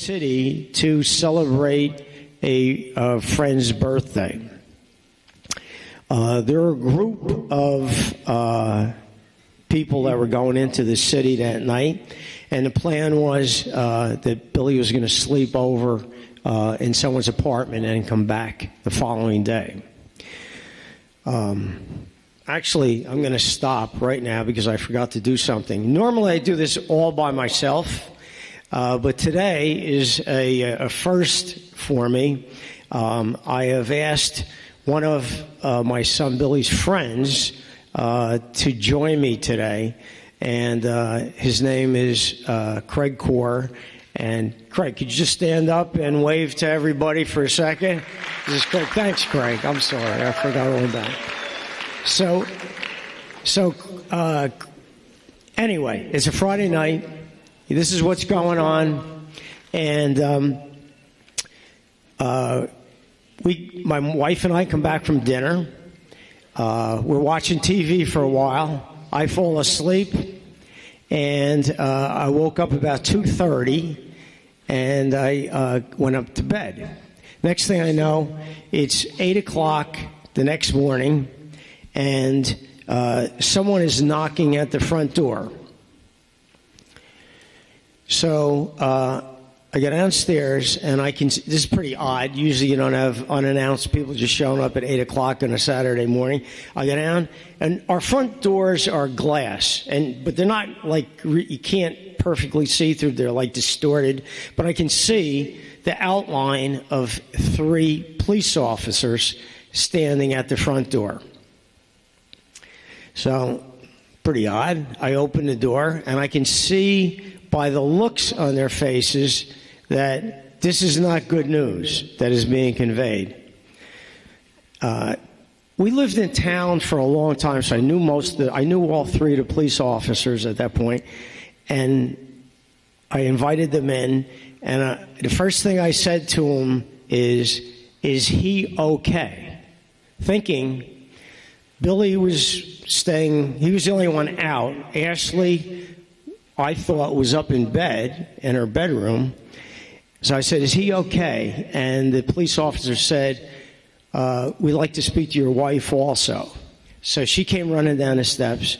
city to celebrate a friend's birthday. There were a group of people that were going into the city that night, and the plan was that Billy was going to sleep over in someone's apartment and come back the following day. Actually, I'm going to stop right now because I forgot to do something. Normally, I do this all by myself, but today is a first for me. I have asked one of my son Billy's friends to join me today, and his name is Craig Core. And Craig, could you just stand up and wave to everybody for a second? This is Craig. Thanks, Craig. I'm sorry, I forgot all about it. So anyway, it's a Friday night. This is what's going on, and my wife and I come back from dinner. We're watching TV for a while. I fall asleep, and I woke up about 2:30, and I went up to bed. Next thing I know, it's 8 o'clock the next morning, and someone is knocking at the front door. So I go downstairs, and this is pretty odd. Usually you don't have unannounced people just showing up at 8 o'clock on a Saturday morning. I go down, and our front doors are glass, but they're not like, you can't perfectly see through. They're like distorted, but I can see the outline of 3 police officers standing at the front door. So, pretty odd. I open the door, and I can see by the looks on their faces that this is not good news that is being conveyed. We lived in town for a long time, so I knew all 3 of the police officers at that point, and I invited them in, and the first thing I said to them is he okay? Thinking Billy was he was the only one out. Ashley, I thought, was up in bed in her bedroom. So I said, is he okay? And the police officer said, we'd like to speak to your wife also. So she came running down the steps,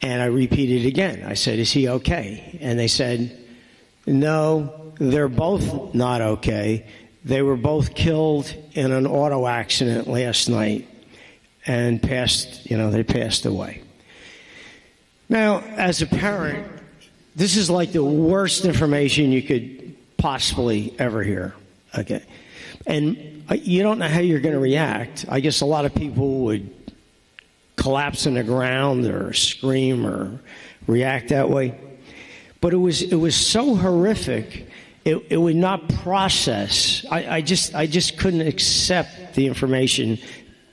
and I repeated it again. I said, is he okay? And they said, no, they're both not okay. They were both killed in an auto accident last night and they passed away. Now, as a parent, this is like the worst information you could possibly ever hear, okay? And you don't know how you're going to react. I guess a lot of people would collapse on the ground or scream or react that way. But it was so horrific, it would not process. I just couldn't accept the information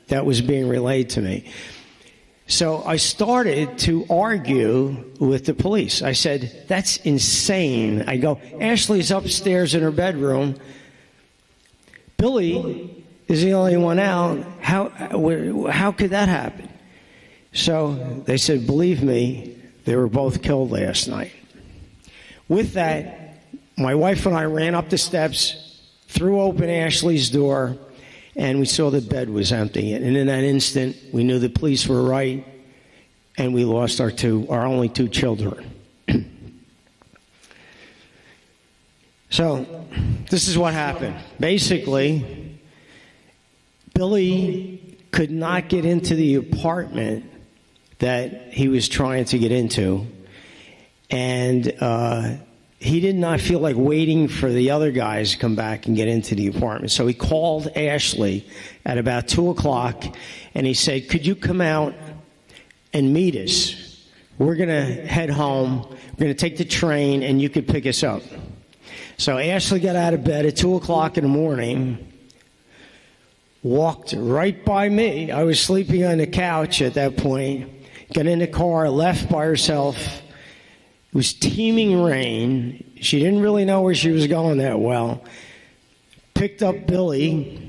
that was being relayed to me. So I started to argue with the police. I said, that's insane. I go, Ashley's upstairs in her bedroom. Billy is the only one out. How could that happen? So they said, believe me, they were both killed last night. With that, my wife and I ran up the steps, threw open Ashley's door, and we saw the bed was empty. And in that instant, we knew the police were right, and we lost our only 2 children. So, this is what happened. Basically, Billy could not get into the apartment that he was trying to get into, and he did not feel like waiting for the other guys to come back and get into the apartment. So he called Ashley at about 2 o'clock, and he said, could you come out and meet us? We're going to head home. We're going to take the train, and you could pick us up. So Ashley got out of bed at 2 o'clock in the morning, walked right by me. I was sleeping on the couch at that point, got in the car, left by herself. It was teeming rain. She didn't really know where she was going that well. Picked up Billy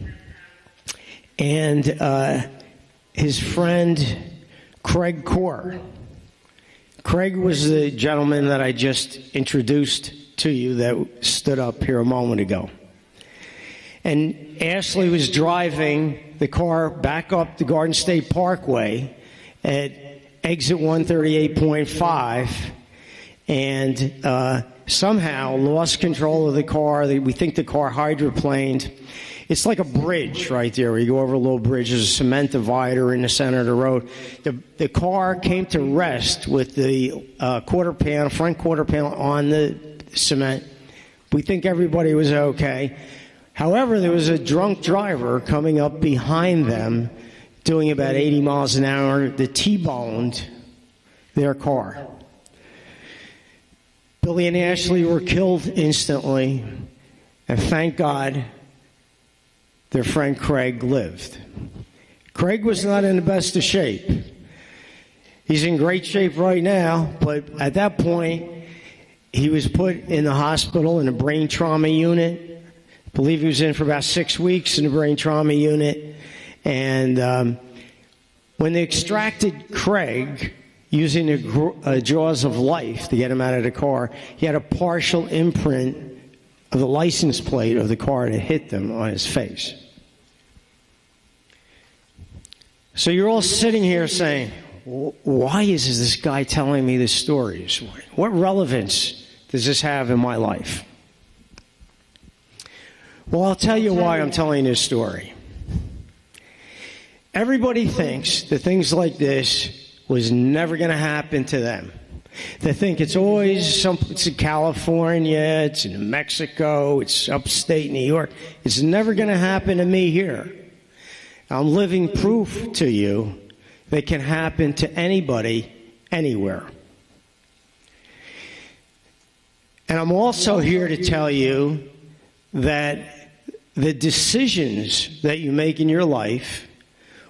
and his friend Craig Core. Craig was the gentleman that I just introduced to you that stood up here a moment ago. And Ashley was driving the car back up the Garden State Parkway at exit 138.5 and somehow lost control of the car. We think the car hydroplaned. It's like a bridge right there. You go over a little bridge. There's a cement divider in the center of the road. The car came to rest with the front quarter panel on the cement. We think everybody was okay. However, there was a drunk driver coming up behind them doing about 80 miles an hour that T-boned their car. Billy and Ashley were killed instantly, and thank God their friend Craig lived. Craig was not in the best of shape. He's in great shape right now, but at that point, he was put in the hospital in a brain trauma unit. I believe he was in for about 6 weeks in the brain trauma unit. And when they extracted Craig, using the jaws of life to get him out of the car, he had a partial imprint of the license plate of the car that hit them on his face. So you're all sitting here saying, why is this guy telling me these stories? What relevance does this have in my life? Well, I'll tell you why I'm telling this story. Everybody thinks that things like this was never going to happen to them. They think it's always it's in California, it's in Mexico, it's upstate New York. It's never going to happen to me here. I'm living proof to you that it can happen to anybody, anywhere. And I'm also here to tell you that the decisions that you make in your life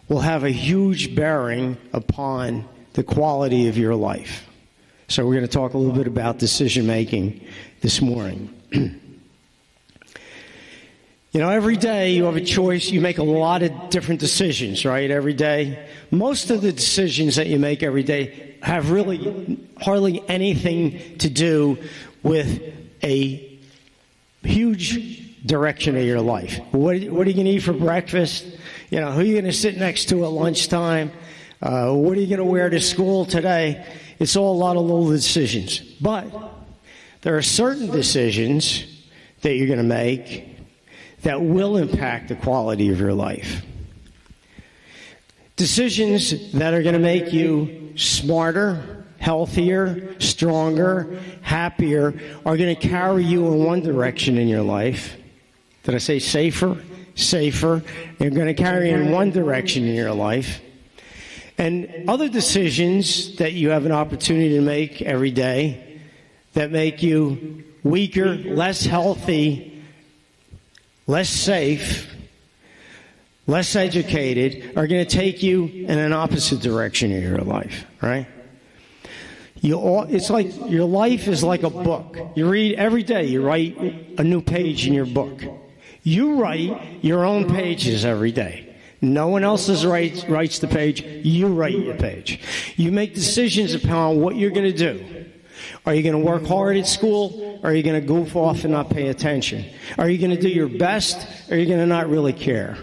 will have a huge bearing upon the quality of your life. So we're going to talk a little bit about decision making this morning. Every day you have a choice. You make a lot of different decisions, right? Every day. Most of the decisions that you make every day have really hardly anything to do with a huge direction of your life. What are you going to eat for breakfast? Who are you going to sit next to at lunchtime? What are you going to wear to school today? It's all a lot of little decisions. But there are certain decisions that you're going to make that will impact the quality of your life. Decisions that are going to make you smarter, healthier, stronger, happier, are going to carry you in one direction in your life. Did I say safer? Safer. They're going to carry you in one direction in your life. And other decisions that you have an opportunity to make every day that make you weaker, less healthy, less safe, less educated, are going to take you in an opposite direction in your life, right? It's like your life is like a book. You read every day. You write a new page in your book. You write your own pages every day. No one else writes the page. You write your page. You make decisions upon what you're going to do. Are you going to work hard at school, or are you going to goof off and not pay attention? Are you going to do your best, or are you going to not really care?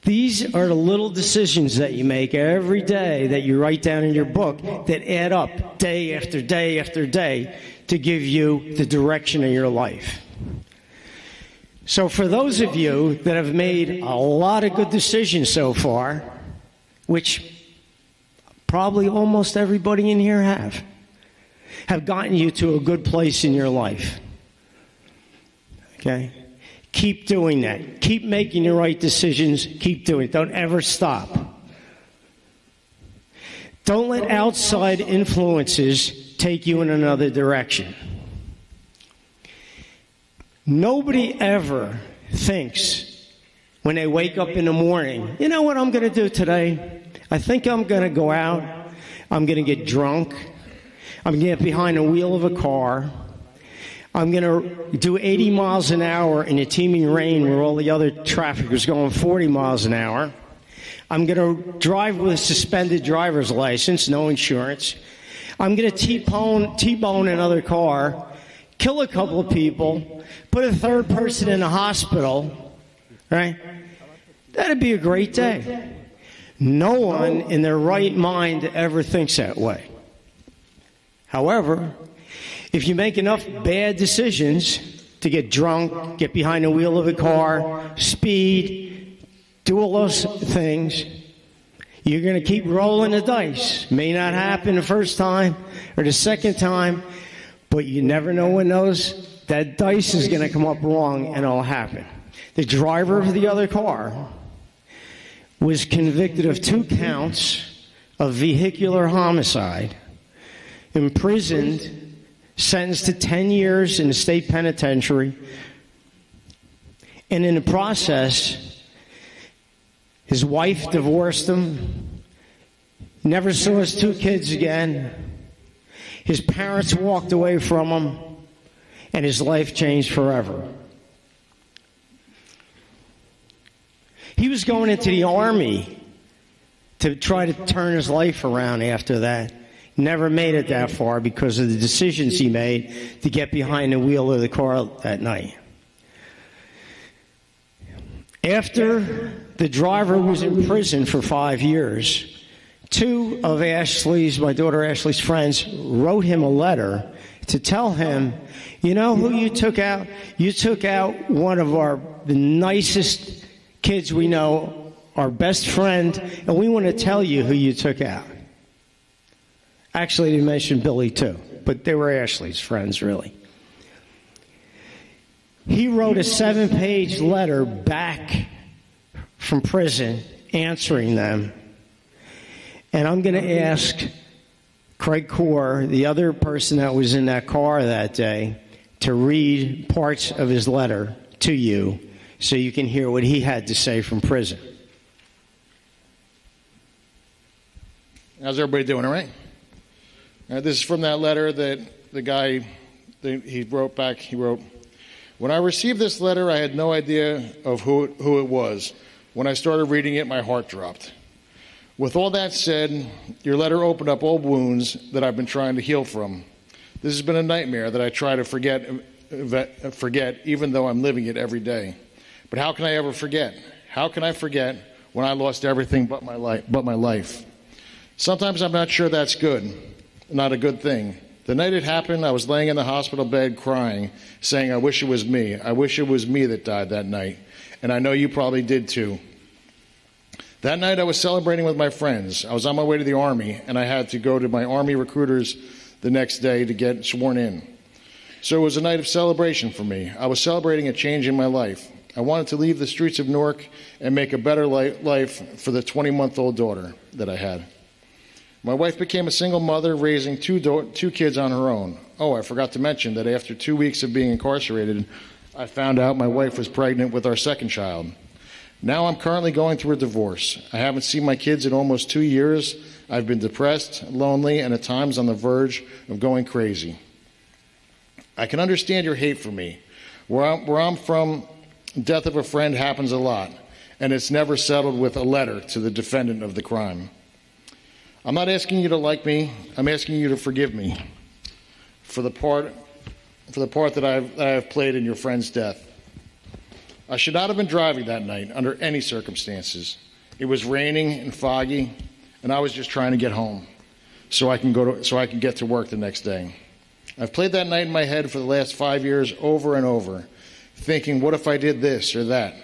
These are the little decisions that you make every day that you write down in your book that add up day after day after day to give you the direction of your life. So for those of you that have made a lot of good decisions so far, which probably almost everybody in here have gotten you to a good place in your life. Okay? Keep doing that. Keep making the right decisions. Keep doing it. Don't ever stop. Don't let outside influences take you in another direction. Nobody ever thinks when they wake up in the morning, you know what I'm going to do today? I think I'm going to go out. I'm going to get drunk. I'm going to get behind the wheel of a car. I'm going to do 80 miles an hour in a teeming rain where all the other traffic was going 40 miles an hour. I'm going to drive with a suspended driver's license, no insurance. I'm going to T-bone another car kill a couple of people, put a third person in the hospital, right? That'd be a great day. No one in their right mind ever thinks that way. However, if you make enough bad decisions to get drunk, get behind the wheel of a car, speed, do all those things, you're going to keep rolling the dice. May not happen the first time or the second time, but you never know when that dice is going to come up wrong and it'll happen. The driver of the other car was convicted of 2 counts of vehicular homicide, imprisoned, sentenced to 10 years in the state penitentiary, and in the process, his wife divorced him, never saw his 2 kids again, his parents walked away from him, and his life changed forever. He was going into the Army to try to turn his life around after that. Never made it that far because of the decisions he made to get behind the wheel of the car that night. After the driver was in prison for 5 years, 2 of my daughter Ashley's friends, wrote him a letter to tell him, you know who you took out? You took out one of the nicest kids we know, our best friend, and we want to tell you who you took out. Actually, they mentioned Billy too, but they were Ashley's friends, really. He wrote a 7-page letter back from prison answering them. And I'm going to ask Craig Core, the other person that was in that car that day, to read parts of his letter to you so you can hear what he had to say from prison. How's everybody doing, all right? This is from that letter that the guy, he wrote back. He wrote, "When I received this letter, I had no idea of who it was. When I started reading it, my heart dropped. With all that said, your letter opened up old wounds that I've been trying to heal from. This has been a nightmare that I try to forget, even though I'm living it every day. But how can I ever forget? How can I forget when I lost everything but my life? Sometimes I'm not sure that's good. Not a good thing. The night it happened, I was laying in the hospital bed crying, saying, I wish it was me. I wish it was me that died that night. And I know you probably did too. That night I was celebrating with my friends. I was on my way to the Army, and I had to go to my Army recruiters the next day to get sworn in. So it was a night of celebration for me. I was celebrating a change in my life. I wanted to leave the streets of Newark and make a better life for the 20-month-old daughter that I had. My wife became a single mother, raising 2 kids on her own. Oh, I forgot to mention that after 2 weeks of being incarcerated, I found out my wife was pregnant with our second child. Now I'm currently going through a divorce. I haven't seen my kids in almost 2 years. I've been depressed, lonely, and at times on the verge of going crazy. I can understand your hate for me. Where I'm from, death of a friend happens a lot, and it's never settled with a letter to the defendant of the crime. I'm not asking you to like me. I'm asking you to forgive me for the part that I've played in your friend's death. I should not have been driving that night under any circumstances. It was raining and foggy, and I was just trying to get home so I can get to work the next day. I've played that night in my head for the last 5 years over and over, thinking, what if I did this or that?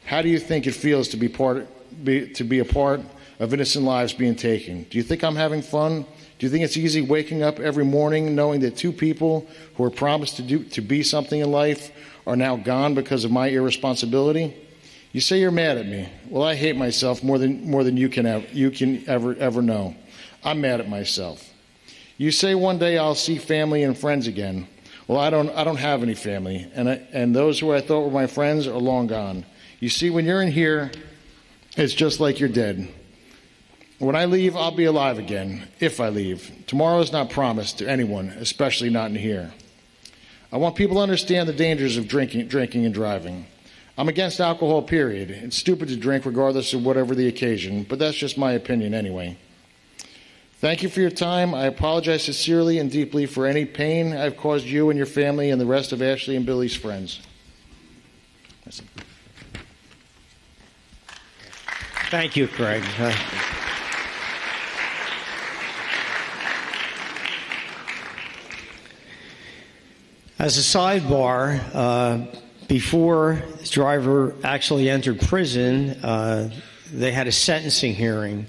How do you think it feels to be a part of innocent lives being taken? Do you think I'm having fun? Do you think it's easy waking up every morning knowing that 2 people who were promised to be something in life are now gone because of my irresponsibility? You say you're mad at me. Well, I hate myself more than you can ever know. I'm mad at myself. You say one day I'll see family and friends again. Well, I don't have any family, and those who I thought were my friends are long gone. You see, when you're in here, it's just like you're dead. When I leave, I'll be alive again, if I leave. Tomorrow is not promised to anyone, especially not in here. I want people to understand the dangers of drinking and driving. I'm against alcohol, period. It's stupid to drink regardless of whatever the occasion, but that's just my opinion anyway. Thank you for your time. I apologize sincerely and deeply for any pain I've caused you and your family and the rest of Ashley and Billy's friends. Thank you, Craig. As a sidebar, before the driver actually entered prison, they had a sentencing hearing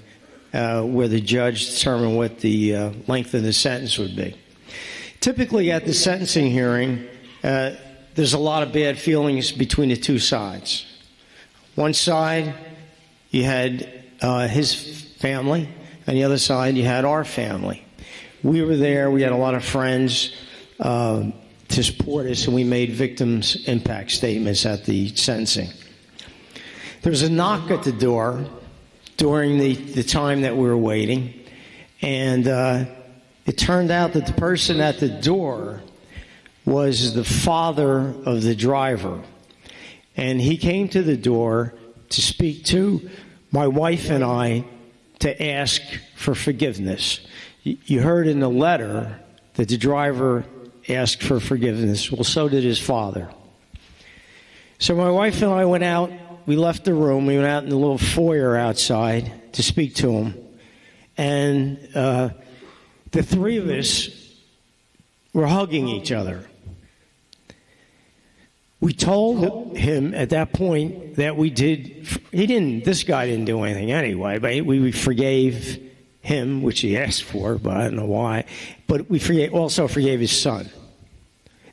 where the judge determined what the length of the sentence would be. Typically at the sentencing hearing, there's a lot of bad feelings between the two sides. One side, you had his family, and the other side, you had our family. We were there. We had a lot of friends to support us, and we made victims' impact statements at the sentencing. There was a knock at the door during the time that we were waiting, and it turned out that the person at the door was the father of the driver. And he came to the door to speak to my wife and I to ask for forgiveness. You heard in the letter that the driver asked for forgiveness. Well, so did his father. So my wife and I went out. We left the room. We went out in the little foyer outside to speak to him. And the three of us were hugging each other. We told him at that point that this guy didn't do anything anyway, but we forgave him, which he asked for, but I don't know why. But we also forgave his son.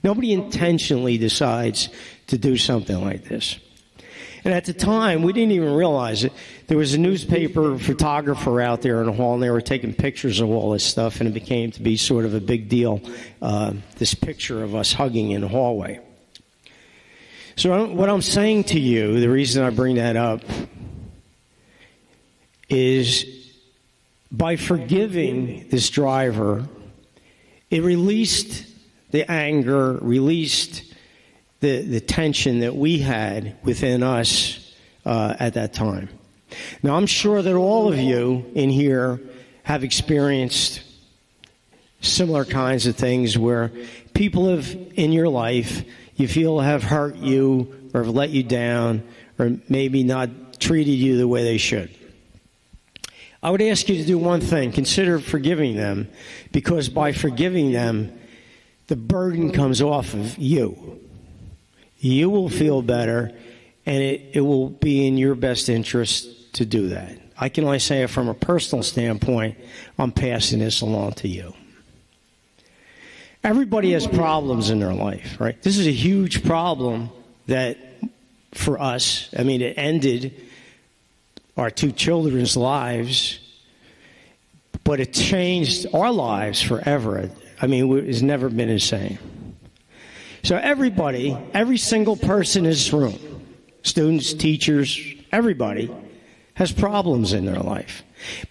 Nobody intentionally decides to do something like this. And at the time, we didn't even realize it. There was a newspaper photographer out there in the hall, and they were taking pictures of all this stuff, and it became to be sort of a big deal, this picture of us hugging in the hallway. So what I'm saying to you, the reason I bring that up, is by forgiving this driver, it released the anger, released the tension that we had within us at that time. Now, I'm sure that all of you in here have experienced similar kinds of things where people have, in your life, you feel have hurt you or have let you down or maybe not treated you the way they should. I would ask you to do one thing. Consider forgiving them, because by forgiving them, the burden comes off of you. You will feel better, and it will be in your best interest to do that. I can only say it from a personal standpoint. I'm passing this along to you. Everybody has problems in their life, right? This is a huge problem that, for us, I mean, it ended our two children's lives, but it changed our lives forever. I mean, it's never been the same. So everybody, every single person in this room, students, teachers, everybody has problems in their life.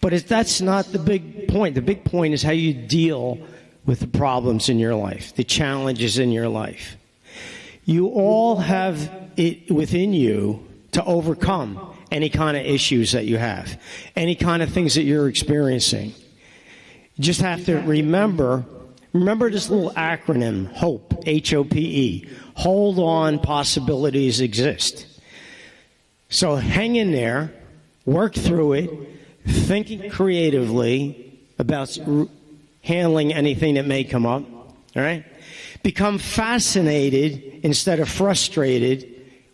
But that's not the big point. The big point is how you deal with the problems in your life, the challenges in your life. You all have it within you to overcome any kind of issues that you have, any kind of things that you're experiencing. You just have to remember this little acronym, HOPE, H-O-P-E. Hold on, possibilities exist. So hang in there, work through it, thinking creatively about handling anything that may come up, all right? Become fascinated instead of frustrated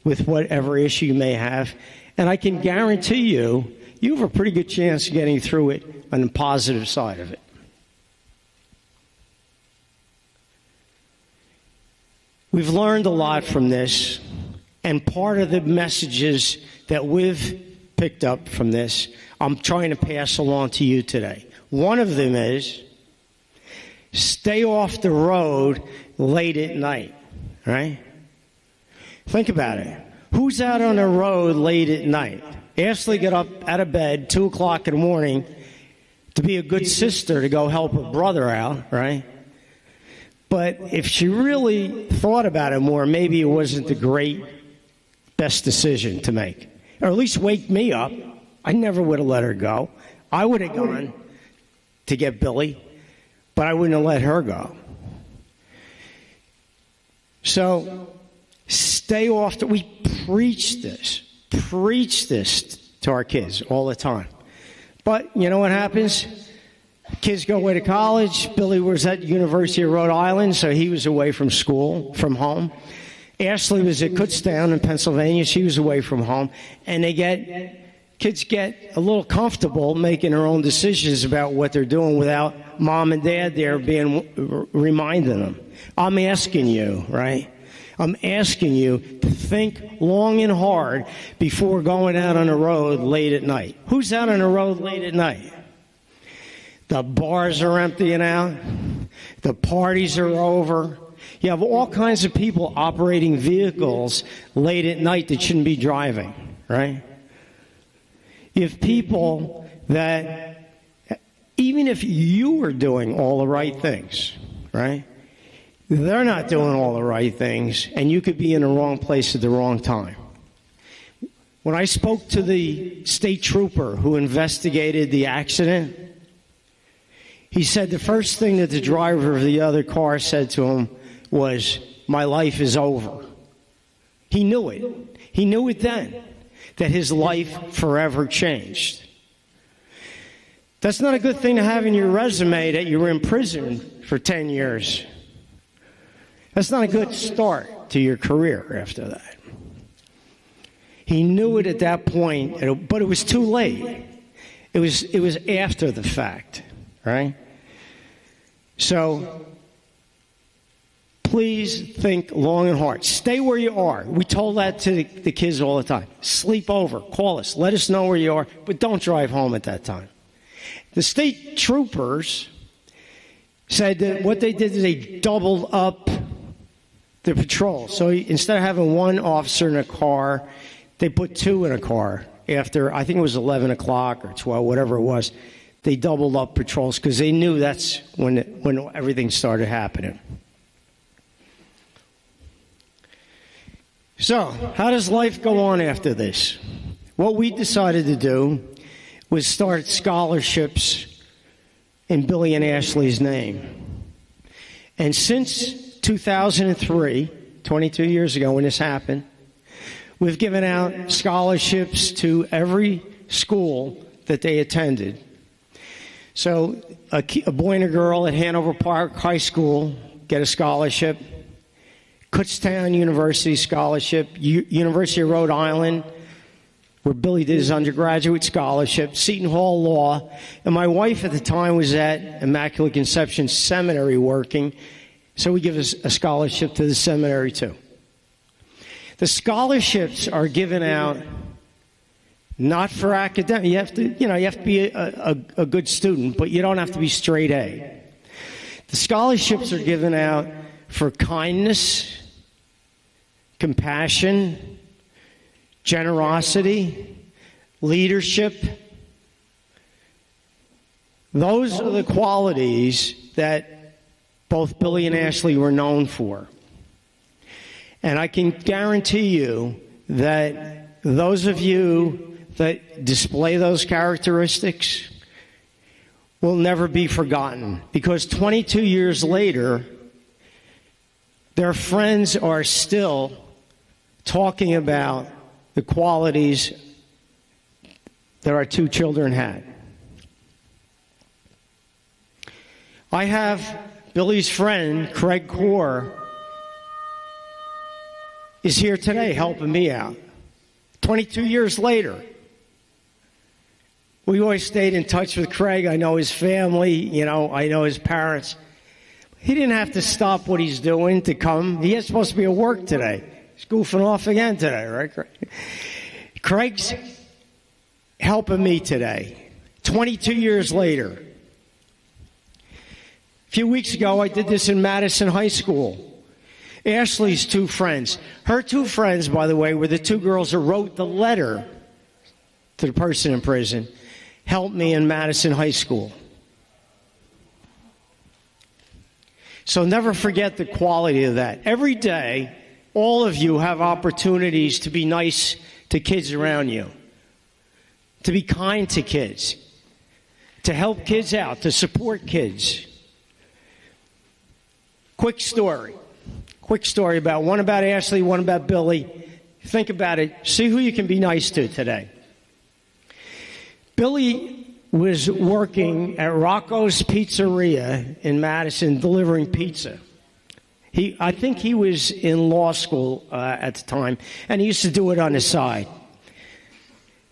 with whatever issue you may have. And I can guarantee you have a pretty good chance of getting through it on the positive side of it. We've learned a lot from this, and part of the messages that we've picked up from this, I'm trying to pass along to you today. One of them is, stay off the road late at night, right? Think about it. Who's out on the road late at night? Ashley got up out of bed 2 o'clock in the morning to be a good sister to go help her brother out, right? But if she really thought about it more, maybe it wasn't the best decision to make. Or at least wake me up. I never would have let her go. I would have gone to get Billy, but I wouldn't have let her go. So stay off we preach this to our kids all the time. But you know what happens? Kids go away to college. Billy was at University of Rhode Island, so he was away from school, from home. Ashley was at Kutztown in Pennsylvania. She was away from home. And kids get a little comfortable making their own decisions about what they're doing without mom and dad there reminding them. I'm asking you, right? I'm asking you to think long and hard before going out on the road late at night. Who's out on the road late at night? The bars are emptying out. The parties are over. You have all kinds of people operating vehicles late at night that shouldn't be driving, right? You have people that, even if you are doing all the right things, right? They're not doing all the right things, and you could be in the wrong place at the wrong time. When I spoke to the state trooper who investigated the accident, he said the first thing that the driver of the other car said to him was, "My life is over." He knew it. He knew it then, that his life forever changed. That's not a good thing to have in your resume, that you were in prison for 10 years. That's not a good start to your career after that. He knew it at that point, but it was too late. It was after the fact, right? So please think long and hard. Stay where you are. We told that to the kids all the time. Sleep over. Call us. Let us know where you are, but don't drive home at that time. The state troopers said that what they did is they doubled up the patrol. So instead of having one officer in a car, they put two in a car. After, I think it was 11 o'clock or 12, whatever it was, they doubled up patrols because they knew that's when everything started happening. So, how does life go on after this? What we decided to do was start scholarships in Billy and Ashley's name. And since 2003, 22 years ago when this happened, we've given out scholarships to every school that they attended. So a boy and a girl at Hanover Park High School get a scholarship. Kutztown University scholarship. University of Rhode Island, where Billy did his undergraduate scholarship. Seton Hall Law. And my wife at the time was at Immaculate Conception Seminary working. So we give a scholarship to the seminary too. The scholarships are given out not for academic. You have to be a good student, but you don't have to be straight A. The scholarships are given out for kindness, compassion, generosity, leadership. Those are the qualities that both Billy and Ashley were known for. And I can guarantee you that those of you that display those characteristics will never be forgotten, because 22 years later, their friends are still talking about the qualities that our two children had. I have Billy's friend, Craig Core, is here today helping me out. 22 years later. We always stayed in touch with Craig. I know his family, I know his parents. He didn't have to stop what he's doing to come. He is supposed to be at work today. He's goofing off again today, right, Craig? Craig's helping me today, 22 years later. A few weeks ago, I did this in Madison High School. Ashley's two friends. Her two friends, by the way, were the two girls who wrote the letter to the person in prison. Helped me in Madison High School. So never forget the quality of that. Every day, all of you have opportunities to be nice to kids around you, to be kind to kids, to help kids out, to support kids. Quick story about one about Ashley, one about Billy. Think about it. See who you can be nice to today. Billy was working at Rocco's Pizzeria in Madison delivering pizza. I think he was in law school at the time, and he used to do it on the side.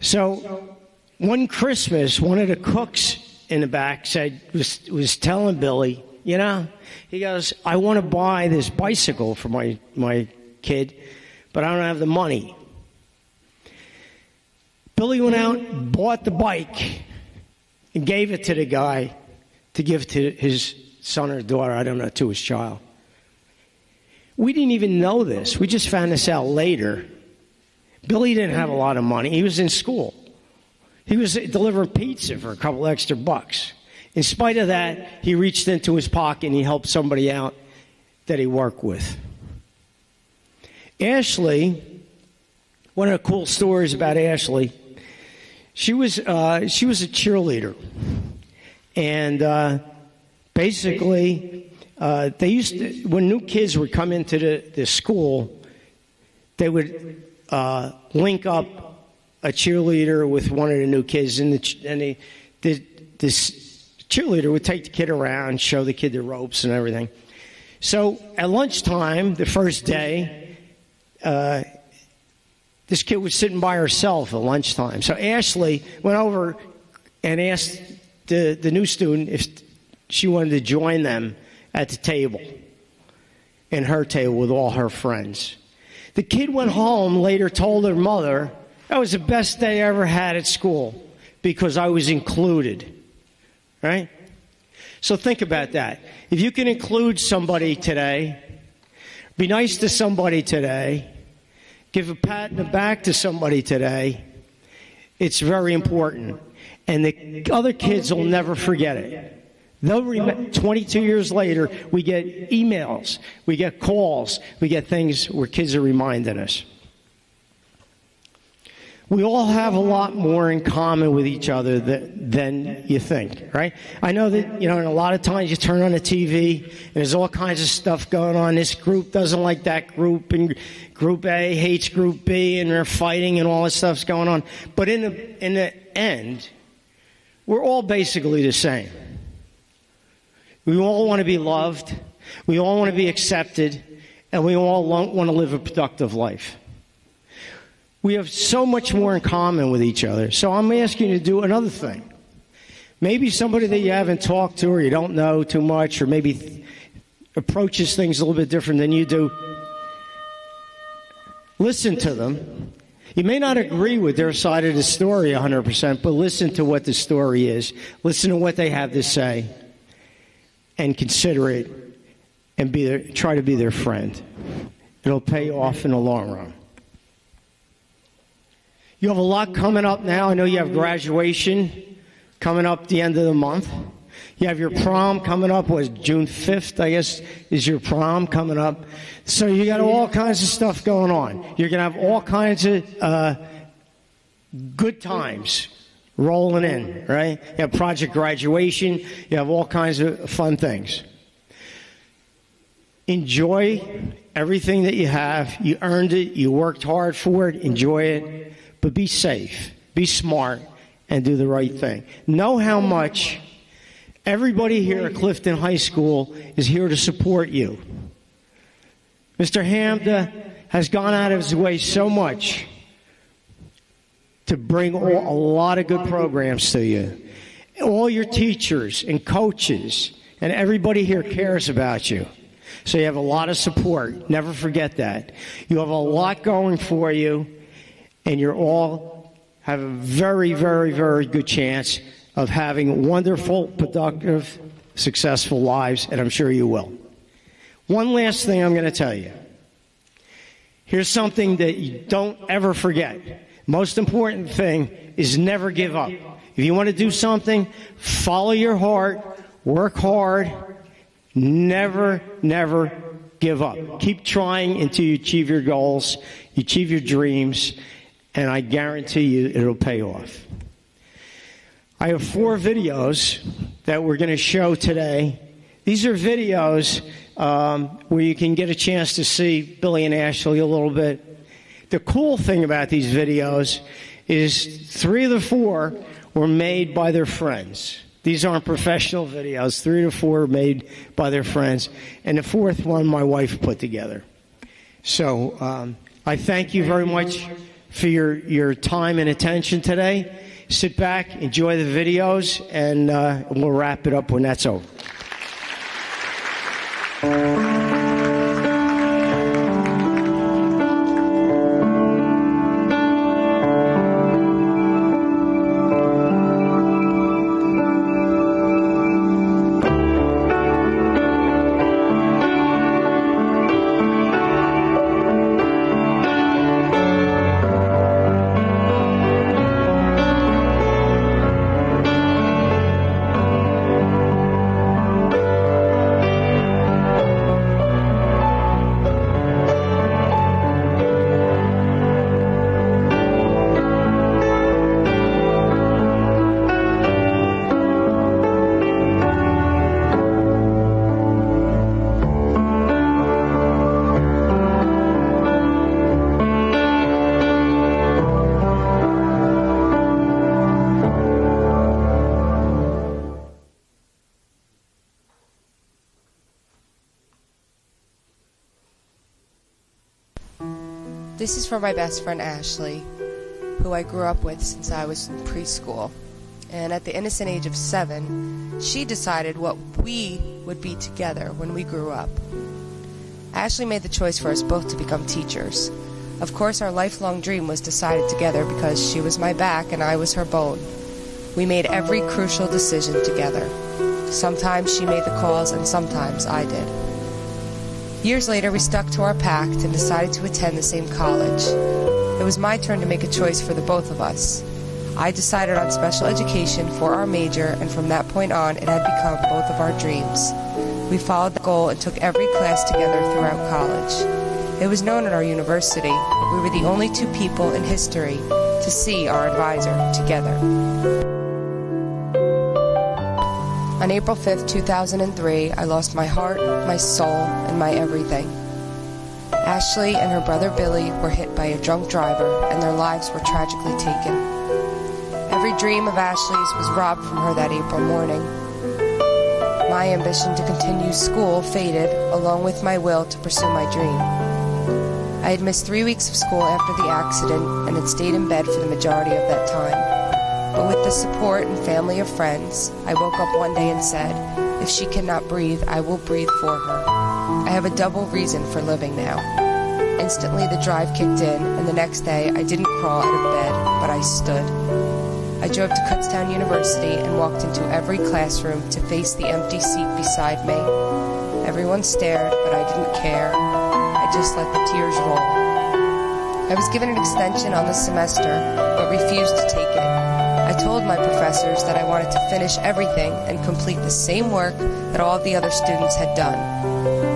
So one Christmas, one of the cooks in the back was telling Billy, you know, he goes, I want to buy this bicycle for my kid, but I don't have the money. Billy went out, bought the bike, and gave it to the guy to give to his son or daughter, I don't know, to his child. We didn't even know this. We just found this out later. Billy didn't have a lot of money. He was in school. He was delivering pizza for a couple extra bucks. In spite of that, he reached into his pocket and he helped somebody out that he worked with. Ashley, one of the cool stories about Ashley, she was a cheerleader. And basically, they used to, when new kids would come into the school, they would link up a cheerleader with one of the new kids, and this cheerleader would take the kid around, show the kid the ropes and everything. So at lunchtime, the first day, this kid was sitting by herself at lunchtime. So Ashley went over and asked the new student if she wanted to join them at the table, in her table with all her friends. The kid went home, later told her mother, that was the best day I ever had at school because I was included, right? So think about that. If you can include somebody today, be nice to somebody today, give a pat in the back to somebody today, it's very important. And the other kids will never forget it. 22 years later, we get emails, we get calls, we get things where kids are reminding us. We all have a lot more in common with each other than you think, right? I know that, you know, and a lot of times you turn on the TV, and there's all kinds of stuff going on. This group doesn't like that group, and Group A hates Group B, and they're fighting, and all this stuff's going on. But in the end, we're all basically the same. We all want to be loved, we all want to be accepted, and we all want to live a productive life. We have so much more in common with each other. So I'm asking you to do another thing. Maybe somebody that you haven't talked to or you don't know too much, or maybe approaches things a little bit different than you do. Listen to them. You may not agree with their side of the story 100%, but listen to what the story is. Listen to what they have to say. And consider it, and try to be their friend. It'll pay off in the long run. You have a lot coming up now. I know you have graduation coming up the end of the month. You have your prom coming up. June 5th, I guess, is your prom coming up. So you got all kinds of stuff going on. You're going to have all kinds of good times rolling in, right? You have project graduation. You have all kinds of fun things. Enjoy everything that you have. You earned it. You worked hard for it. Enjoy it. But be safe. Be smart. And do the right thing. Know how much everybody here at Clifton High School is here to support you. Mr. Hamda has gone out of his way so much to bring a lot of good programs to you. All your teachers and coaches and everybody here cares about you. So you have a lot of support. Never forget that. You have a lot going for you, and you're all have a very, very, very good chance of having wonderful, productive, successful lives, and I'm sure you will. One last thing I'm going to tell you. Here's something that you don't ever forget. Most important thing is never give up. If you want to do something, follow your heart, work hard, never, never give up. Keep trying until you achieve your goals, you achieve your dreams, and I guarantee you it'll pay off. I have 4 videos that we're going to show today. These are videos where you can get a chance to see Billy and Ashley a little bit. The cool thing about these videos is 3 of the 4 were made by their friends. These aren't professional videos. 3 to 4 are made by their friends. And the 4th one my wife put together. So I thank you very much for your time and attention today. Sit back, enjoy the videos, and we'll wrap it up when that's over. This is for my best friend Ashley, who I grew up with since I was in preschool. And at the innocent age of 7, she decided what we would be together when we grew up. Ashley made the choice for us both to become teachers. Of course, our lifelong dream was decided together because she was my back and I was her bone. We made every crucial decision together. Sometimes she made the calls and sometimes I did. Years later, we stuck to our pact and decided to attend the same college. It was my turn to make a choice for the both of us. I decided on special education for our major, and from that point on, it had become both of our dreams. We followed the goal and took every class together throughout college. It was known at our university that we were the only 2 people in history to see our advisor together. On April 5th, 2003, I lost my heart, my soul, and my everything. Ashley and her brother Billy were hit by a drunk driver, and their lives were tragically taken. Every dream of Ashley's was robbed from her that April morning. My ambition to continue school faded, along with my will to pursue my dream. I had missed 3 weeks of school after the accident and had stayed in bed for the majority of that time. But with the support and family of friends, I woke up one day and said, if she cannot breathe, I will breathe for her. I have a double reason for living now. Instantly the drive kicked in, and the next day I didn't crawl out of bed, but I stood. I drove to Kutztown University and walked into every classroom to face the empty seat beside me. Everyone stared, but I didn't care. I just let the tears roll. I was given an extension on the semester, but refused to take it. I told my professors that I wanted to finish everything and complete the same work that all of the other students had done.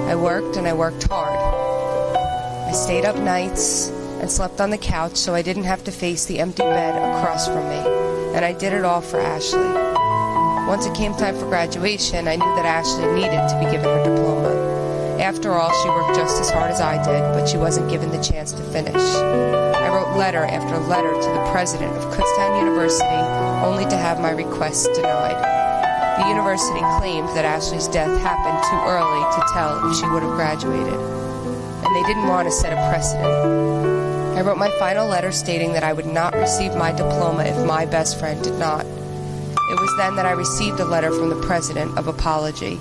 I worked and I worked hard. I stayed up nights and slept on the couch so I didn't have to face the empty bed across from me, and I did it all for Ashley. Once it came time for graduation, I knew that Ashley needed to be given her diploma. After all, she worked just as hard as I did, but she wasn't given the chance to finish. I wrote letter after letter to the president of Kutztown University, only to have my requests denied. The university claimed that Ashley's death happened too early to tell if she would have graduated, and they didn't want to set a precedent. I wrote my final letter stating that I would not receive my diploma if my best friend did not. It was then that I received a letter from the president of apology.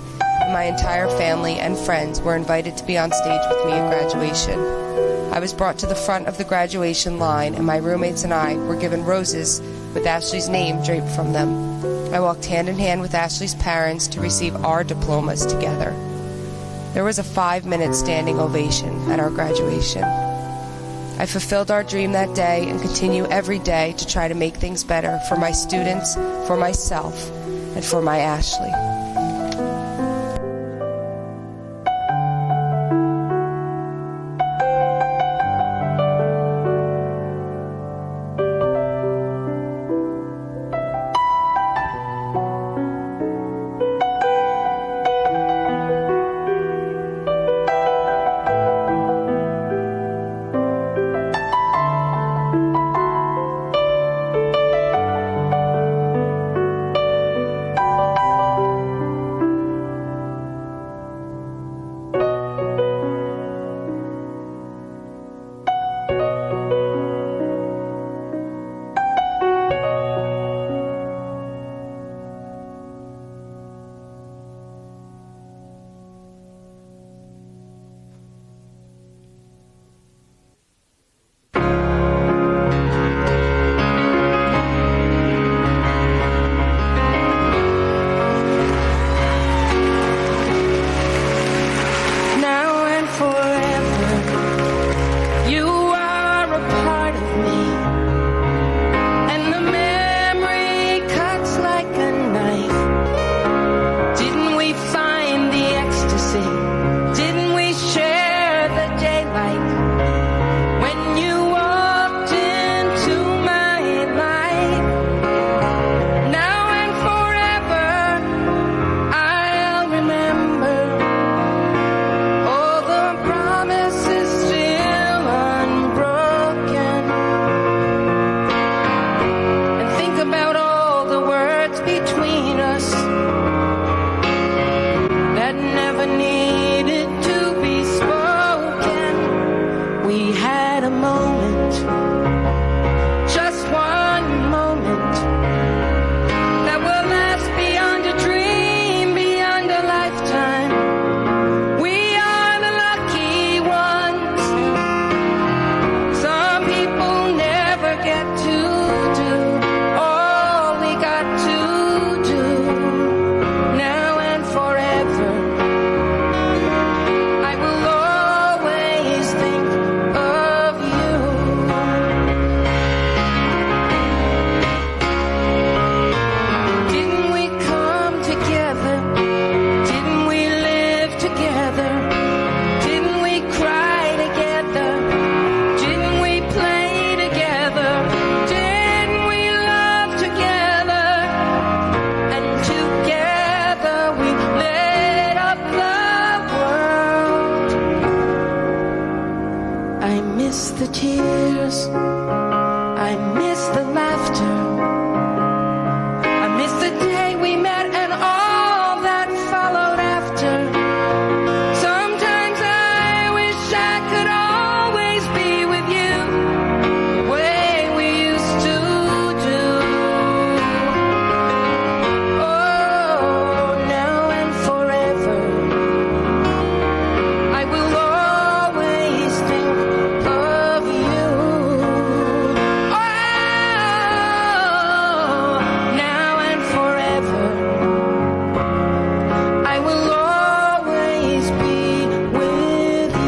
My entire family and friends were invited to be on stage with me at graduation. I was brought to the front of the graduation line, and my roommates and I were given roses with Ashley's name draped from them. I walked hand in hand with Ashley's parents to receive our diplomas together. There was a 5-minute standing ovation at our graduation. I fulfilled our dream that day and continue every day to try to make things better for my students, for myself, and for my Ashley. the tears, I miss the laughter, I miss the day we met and all that followed after. Sometimes I wish I could always be with you, the way we used to do. Oh, now and forever, I will always think of you. Oh, now and forever, I will always be with you.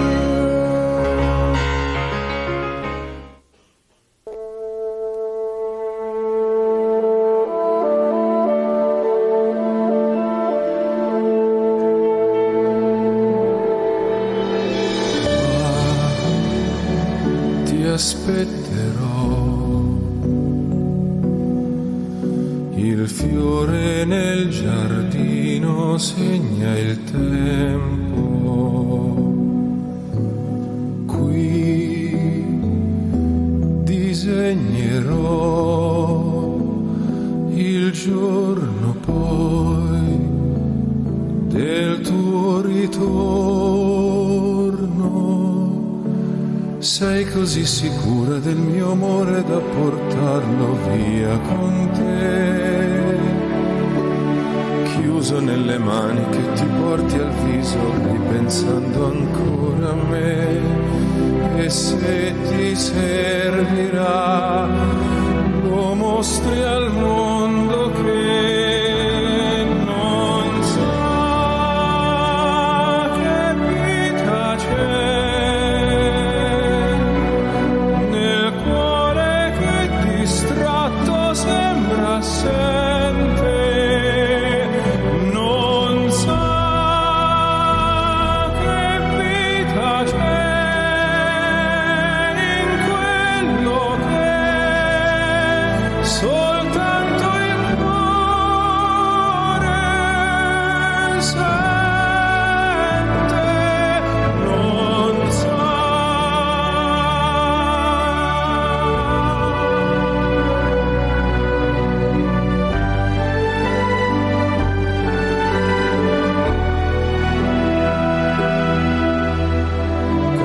Ti aspetterò, il fiore nel giardino segna il tempo, qui disegnerò il giorno poi del tuo ritorno. Sei così sicura del mio amore da portarlo via con te, chiuso nelle mani che ti porti al viso ripensando ancora a me. E se ti servirà lo mostri al mondo che non sa che vita c'è nel cuore che distratto sembra assente, non sa che vita c'è in quello che soltanto il cuore sente, non sa.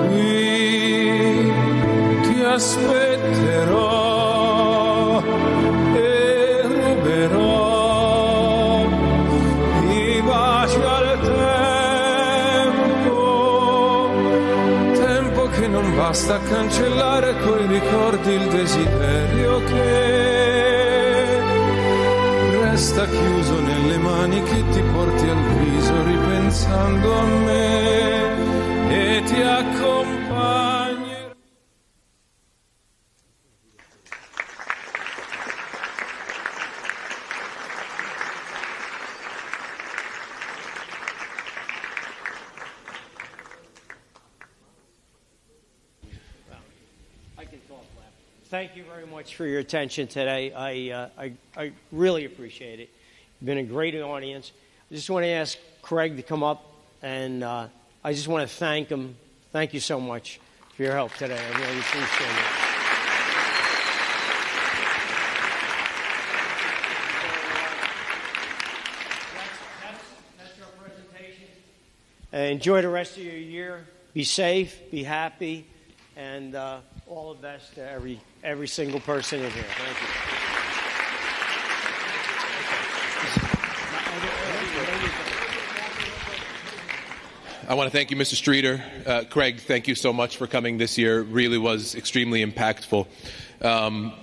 Qui ti aspetterò e ruberò i baci al tempo che non basta a cancellare coi ricordi il desiderio che resta chiuso nelle mani che ti porti al viso ripensando a me e ti accompagni. Thank you very much for your attention today. I really appreciate it. You've been a great audience. I just want to ask Craig to come up, and I just want to thank him. Thank you so much for your help today. I really appreciate it. That's our presentation. Enjoy the rest of your year. Be safe, be happy, and all the best to every single person in here. Thank you. I want to thank you, Mr. Streeter. Craig, thank you so much for coming this year. It really was extremely impactful. Guys,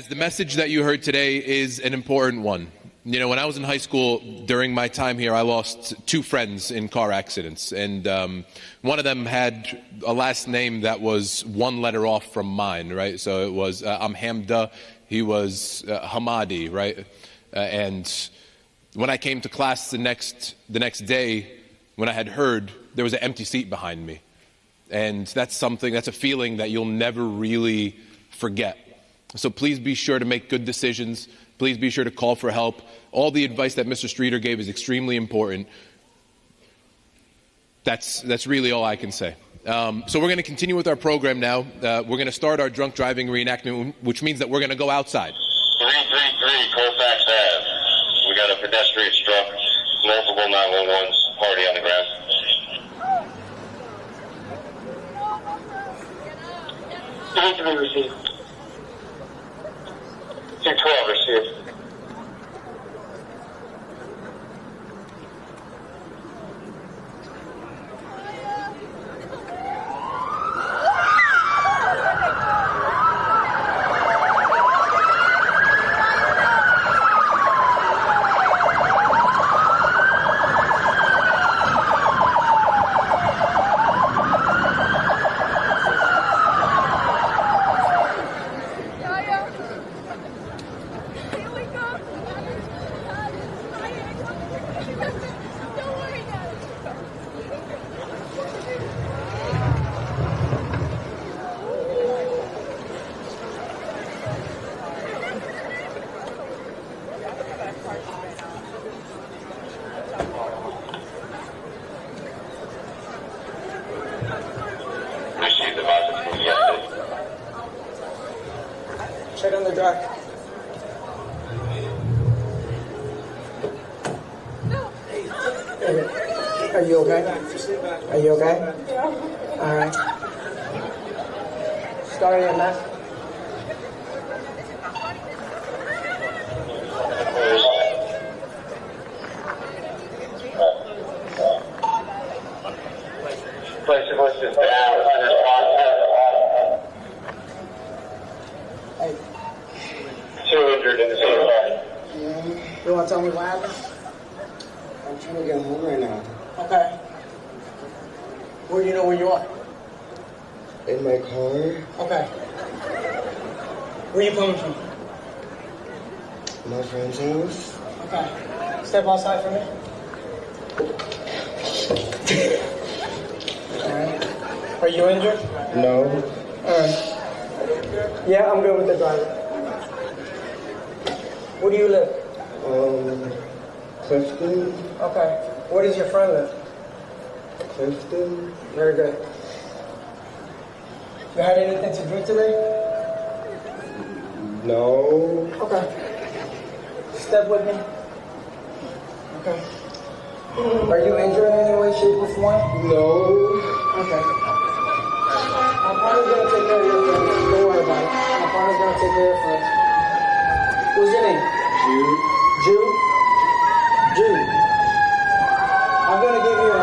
the message that you heard today is an important one. You know, when I was in high school, during my time here, I lost two friends in car accidents. And one of them had a last name that was one letter off from mine, right? So it was, I'm Hamda, he was Hamadi, right? And when I came to class the next day, when I had heard, there was an empty seat behind me. And that's a feeling that you'll never really forget. So please be sure to make good decisions. Please be sure to call for help. All the advice that Mr. Streeter gave is extremely important. That's really all I can say. So we're going to continue with our program now. We're going to start our drunk driving reenactment, which means that we're going to go outside. 333 Colfax Ave. We got a pedestrian struck. Multiple 911s. Party on the ground. 3-3 received. 212 received. Check on the drive. Are you okay? Are you okay? All right. Start your mask. Place of list down. Hey. 200 in the same car. You want to tell me what happened? I'm trying to get home right now. Okay. Where do you know where you are? In my car, Okay. Where you coming from? my friend's house. Okay. Step outside for me. Alright. Are you injured? No, Alright. Yeah, I'm good with the driver. Where do you live? Clifton, Okay. Where does your friend live? Clifton. Very good. You had anything to drink today? No, Okay. Step with me. Okay. Are you injured in any way, shape, or form? no. Okay. My partner's gonna take care of your friend. Don't worry about it. My partner's gonna take care of your friend. What's your name? Jude. Jude? Jude. I'm gonna give you a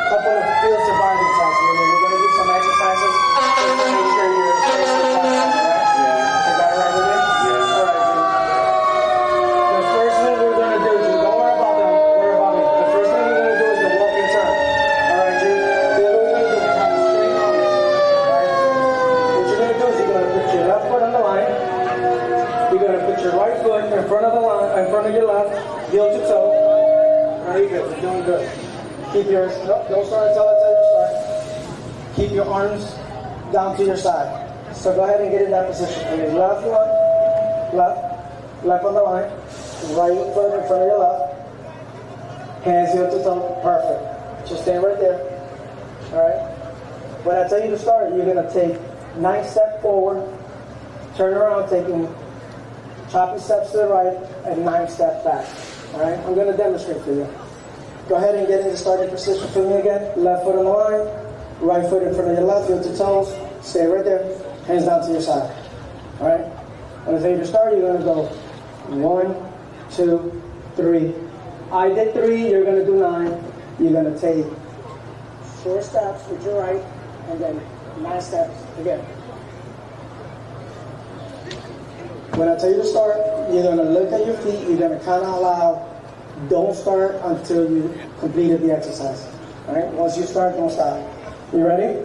couple of field survival tests, and then we're gonna do some exercises just to make sure you're safe and alright? Yeah. Is that alright with you? Yeah. Alright, Jude. The first thing we're gonna do, Jude, don't worry about them. Worry about me. The first thing we're gonna do is the walk and turn. Alright, Jude? The other way you're gonna have a straight arm. Alright? What you're gonna do is you're gonna put your left foot on the line. You're gonna put your right foot in front of the line, in front of your left, heel to toe. Very good. You're doing good. Keep your don't start until I tell you to start. Keep your arms down to your side. So go ahead and get in that position. For your left one, left on the line, right foot in front of your left. Hands heel to toe. Perfect. Just stand right there. All right. When I tell you to start, you're gonna take 9 steps forward, turn around, taking choppy steps to the right, and 9 steps back. All right. I'm gonna demonstrate for you. Go ahead and get into starting position for me again. Left foot on the line, right foot in front of your left, heel to toes. Stay right there. Hands down to your side. All right? When I say to start, you're going to go 1, 2, 3. I did 3, you're going to do 9. You're going to take 4 steps with your right, and then 9 steps again. When I tell you to start, you're going to look at your feet. You're going to kind of allow. Don't start until you completed the exercise. All right? Once you start, don't stop. You ready?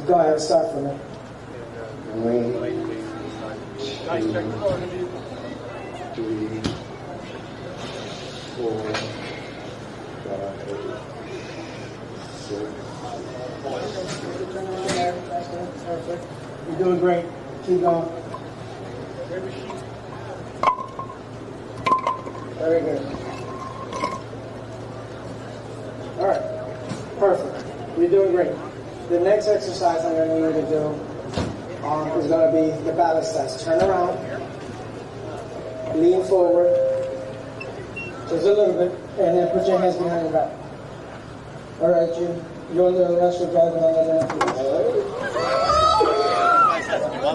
Go ahead, start for me. 1, 2, 3, 4, 5, 6. You're doing great. Keep going. Very good. All right. Perfect. You're doing great. The next exercise I'm going to need you to do is going to be the balance test. Turn around, lean forward, just a little bit, and then put your hands behind your back. All right, Jim. You're under arrest for driving under the influence.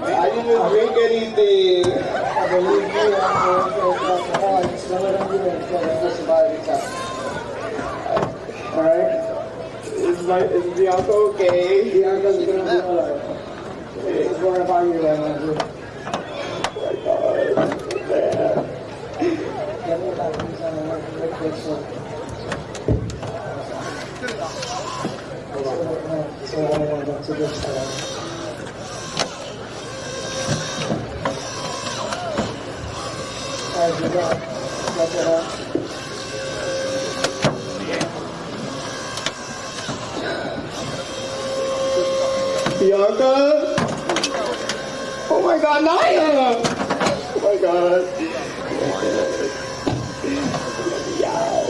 I didn't drink anything. I believe you are alcohol. You still let them do it until the sobriety test. All right. Is Bianca okay? Bianca's gonna be alright. Just worry about you right now, dude. Oh my God, man. Get me back, please. I'm gonna make this soon. So I want to go to this side. Alright, you got it out. Bianca? Oh my God, Naya! Oh my God. Yow.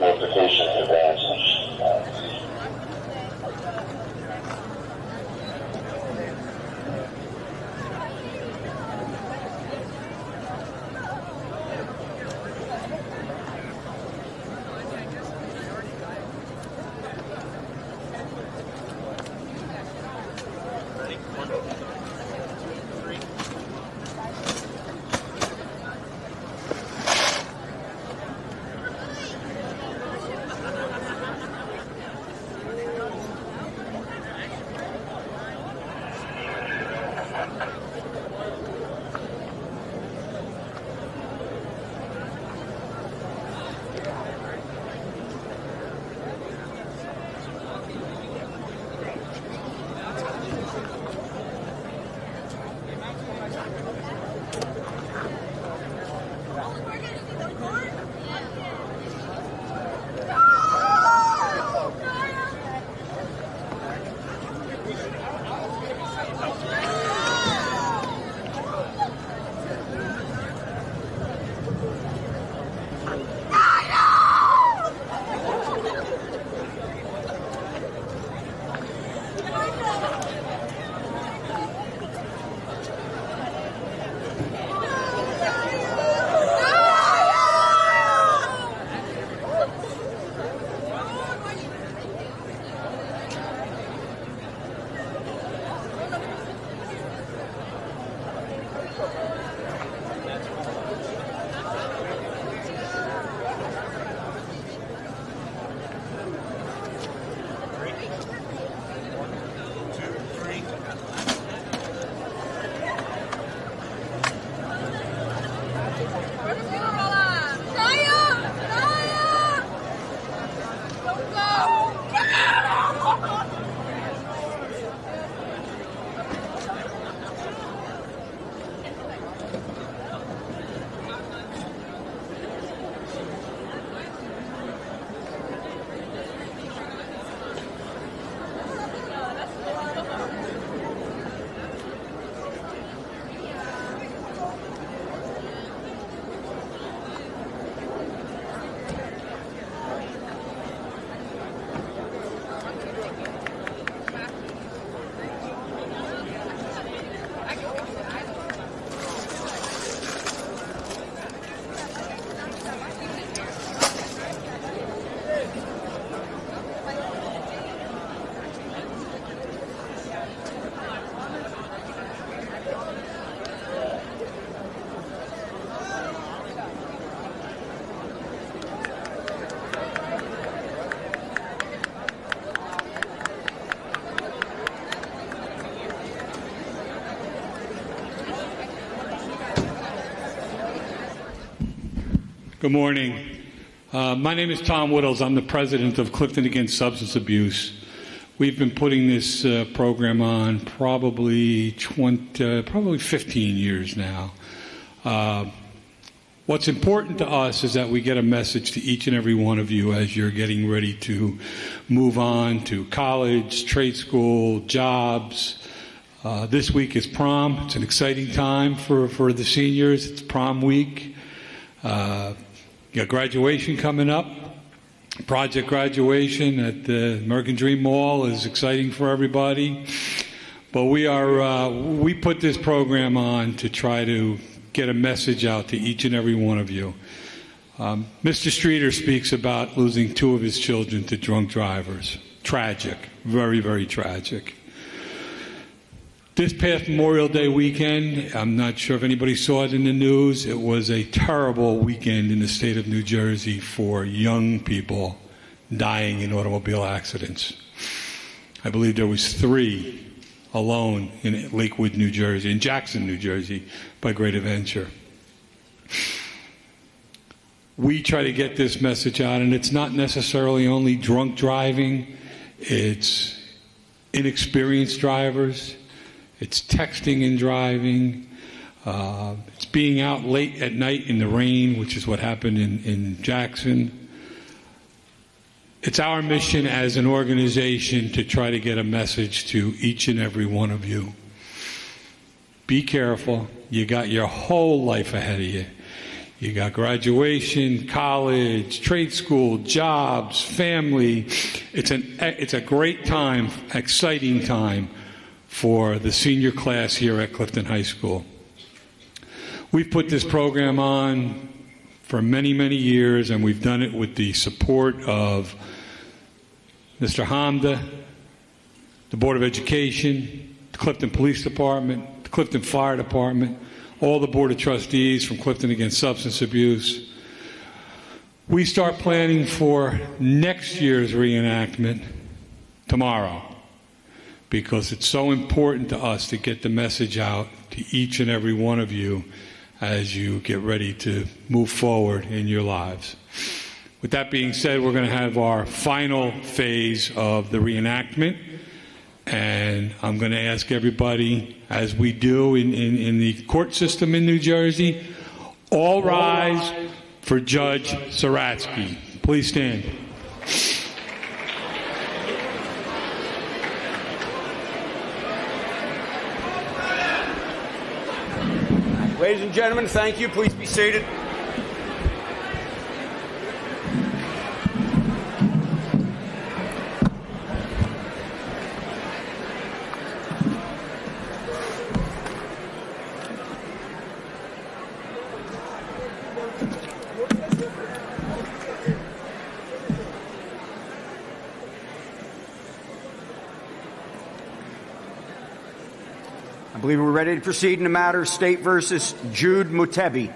notification in advance. Good morning. My name is Tom Whittles. I'm the president of Clifton Against Substance Abuse. We've been putting this program on probably 15 years now. What's important to us is that we get a message to each and every one of you as you're getting ready to move on to college, trade school, jobs. This week is prom. It's an exciting time for the seniors. It's prom week. You got graduation coming up. Project graduation at the American Dream Mall is exciting for everybody. But we put this program on to try to get a message out to each and every one of you. Mr. Streeter speaks about losing 2 of his children to drunk drivers. Tragic. Very, very tragic. This past Memorial Day weekend, I'm not sure if anybody saw it in the news, it was a terrible weekend in the state of New Jersey for young people dying in automobile accidents. I believe there was 3 alone in Lakewood, New Jersey, in Jackson, New Jersey, by Great Adventure. We try to get this message out, and it's not necessarily only drunk driving, it's inexperienced drivers, it's texting and driving, it's being out late at night in the rain, which is what happened in Jackson. It's our mission as an organization to try to get a message to each and every one of you. Be careful. You got your whole life ahead of you. You got graduation, college, trade school, jobs, family. It's a great time, exciting time for the senior class here at Clifton High School. We've put this program on for many, many years, and we've done it with the support of Mr. Hamda, the Board of Education, the Clifton Police Department, the Clifton Fire Department, all the Board of Trustees from Clifton Against Substance Abuse. We start planning for next year's reenactment tomorrow because it's so important to us to get the message out to each and every one of you as you get ready to move forward in your lives. With that being said, we're going to have our final phase of the reenactment, and I'm going to ask everybody, as we do in the court system in New Jersey, all rise for Judge Saratsky. Please stand. Ladies and gentlemen, thank you. Please be seated. I believe we're ready to proceed in the matter of State versus Jude Mutebi.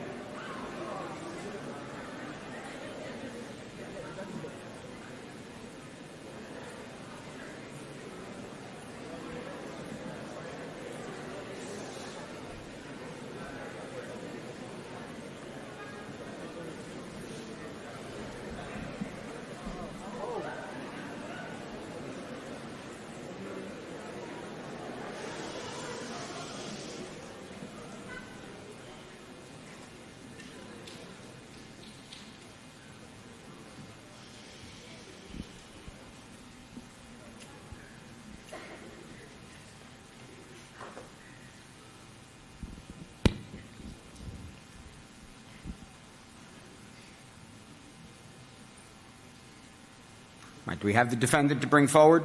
Do we have the defendant to bring forward?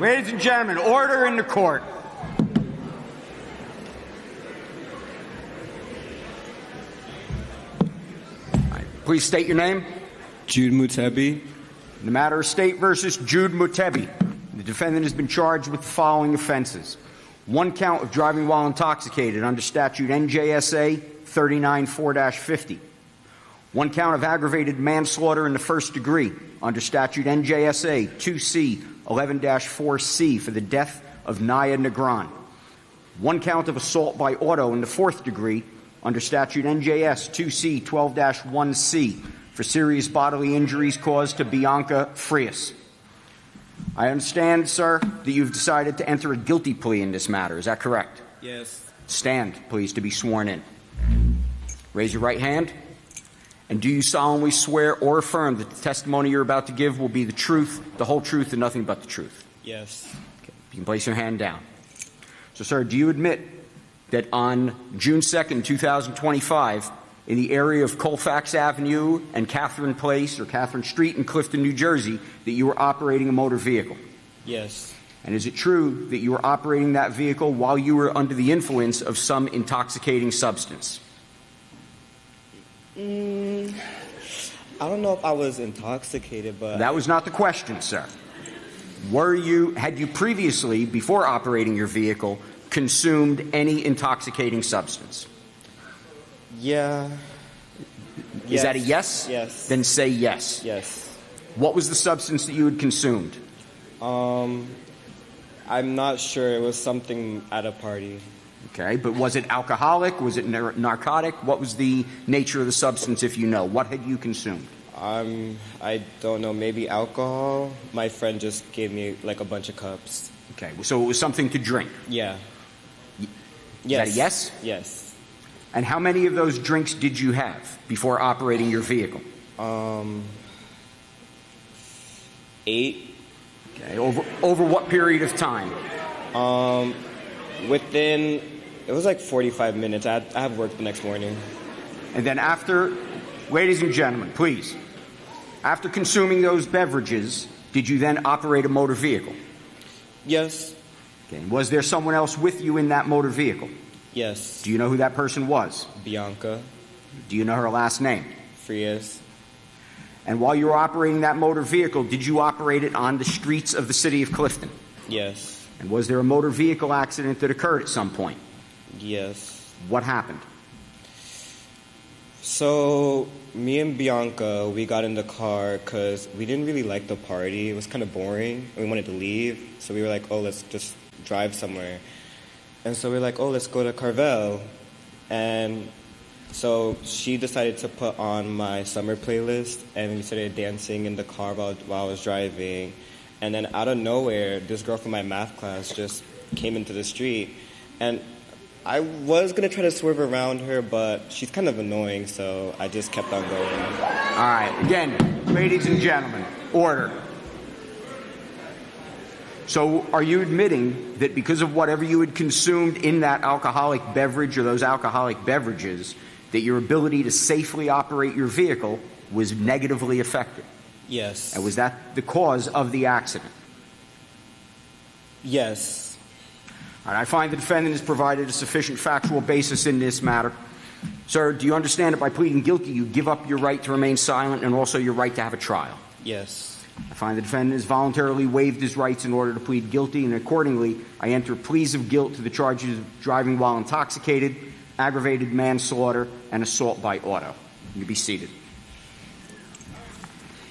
Ladies and gentlemen, order in the court. Please state your name. Jude Mutebi. In the matter of State versus Jude Mutebi, the defendant has been charged with the following offenses. 1 count of driving while intoxicated under statute NJSA 39-4-50. 1 count of aggravated manslaughter in the first degree under statute NJSA 2C 11-4C for the death of Naya Negron. 1 count of assault by auto in the fourth degree under statute NJS 2C 12-1C for serious bodily injuries caused to Bianca Frias. I understand, sir, that you've decided to enter a guilty plea in this matter. Is that correct? Yes. Stand, please, to be sworn in. Raise your right hand. And do you solemnly swear or affirm that the testimony you're about to give will be the truth, the whole truth, and nothing but the truth? Yes. Okay. You can place your hand down. So, sir, do you admit that on June 2nd, 2025, in the area of Colfax Avenue and Catherine Place or Catherine Street in Clifton, New Jersey, that you were operating a motor vehicle? Yes. And is it true that you were operating that vehicle while you were under the influence of some intoxicating substance? I don't know if I was intoxicated, but... That was not the question, sir. Had you previously, before operating your vehicle, consumed any intoxicating substance? Yeah. Is that a yes? Yes. Then say yes. Yes. What was the substance that you had consumed? I'm not sure. It was something at a party. Okay, but was it alcoholic? Was it narcotic? What was the nature of the substance, if you know? What had you consumed? I don't know, maybe alcohol. My friend just gave me like a bunch of cups. Okay, so it was something to drink. Yeah. Is Yes. that a yes? Yes. And how many of those drinks did you have before operating your vehicle? 8. Okay, over what period of time? Within, it was like 45 minutes. I have work the next morning. And then after, ladies and gentlemen, please, after consuming those beverages, did you then operate a motor vehicle? Yes. Okay. Was there someone else with you in that motor vehicle? Yes. Do you know who that person was? Bianca. Do you know her last name? Frias. And while you were operating that motor vehicle, did you operate it on the streets of the city of Clifton? Yes. And was there a motor vehicle accident that occurred at some point? Yes. What happened? So, me and Bianca, we got in the car because we didn't really like the party. It was kind of boring. We wanted to leave. So we were like, oh, let's just drive somewhere. And so we were like, oh, let's go to Carvel. And so she decided to put on my summer playlist, and we started dancing in the car while I was driving. And then out of nowhere, this girl from my math class just came into the street. And I was going to try to swerve around her, but she's kind of annoying, so I just kept on going. All right. Again, ladies and gentlemen, order. So are you admitting that because of whatever you had consumed in that alcoholic beverage or those alcoholic beverages, that your ability to safely operate your vehicle was negatively affected? Yes. And was that the cause of the accident? Yes. All right, I find the defendant has provided a sufficient factual basis in this matter. Sir, do you understand that by pleading guilty, you give up your right to remain silent and also your right to have a trial? Yes. I find the defendant has voluntarily waived his rights in order to plead guilty, and accordingly, I enter pleas of guilt to the charges of driving while intoxicated, aggravated manslaughter, and assault by auto. You may be seated.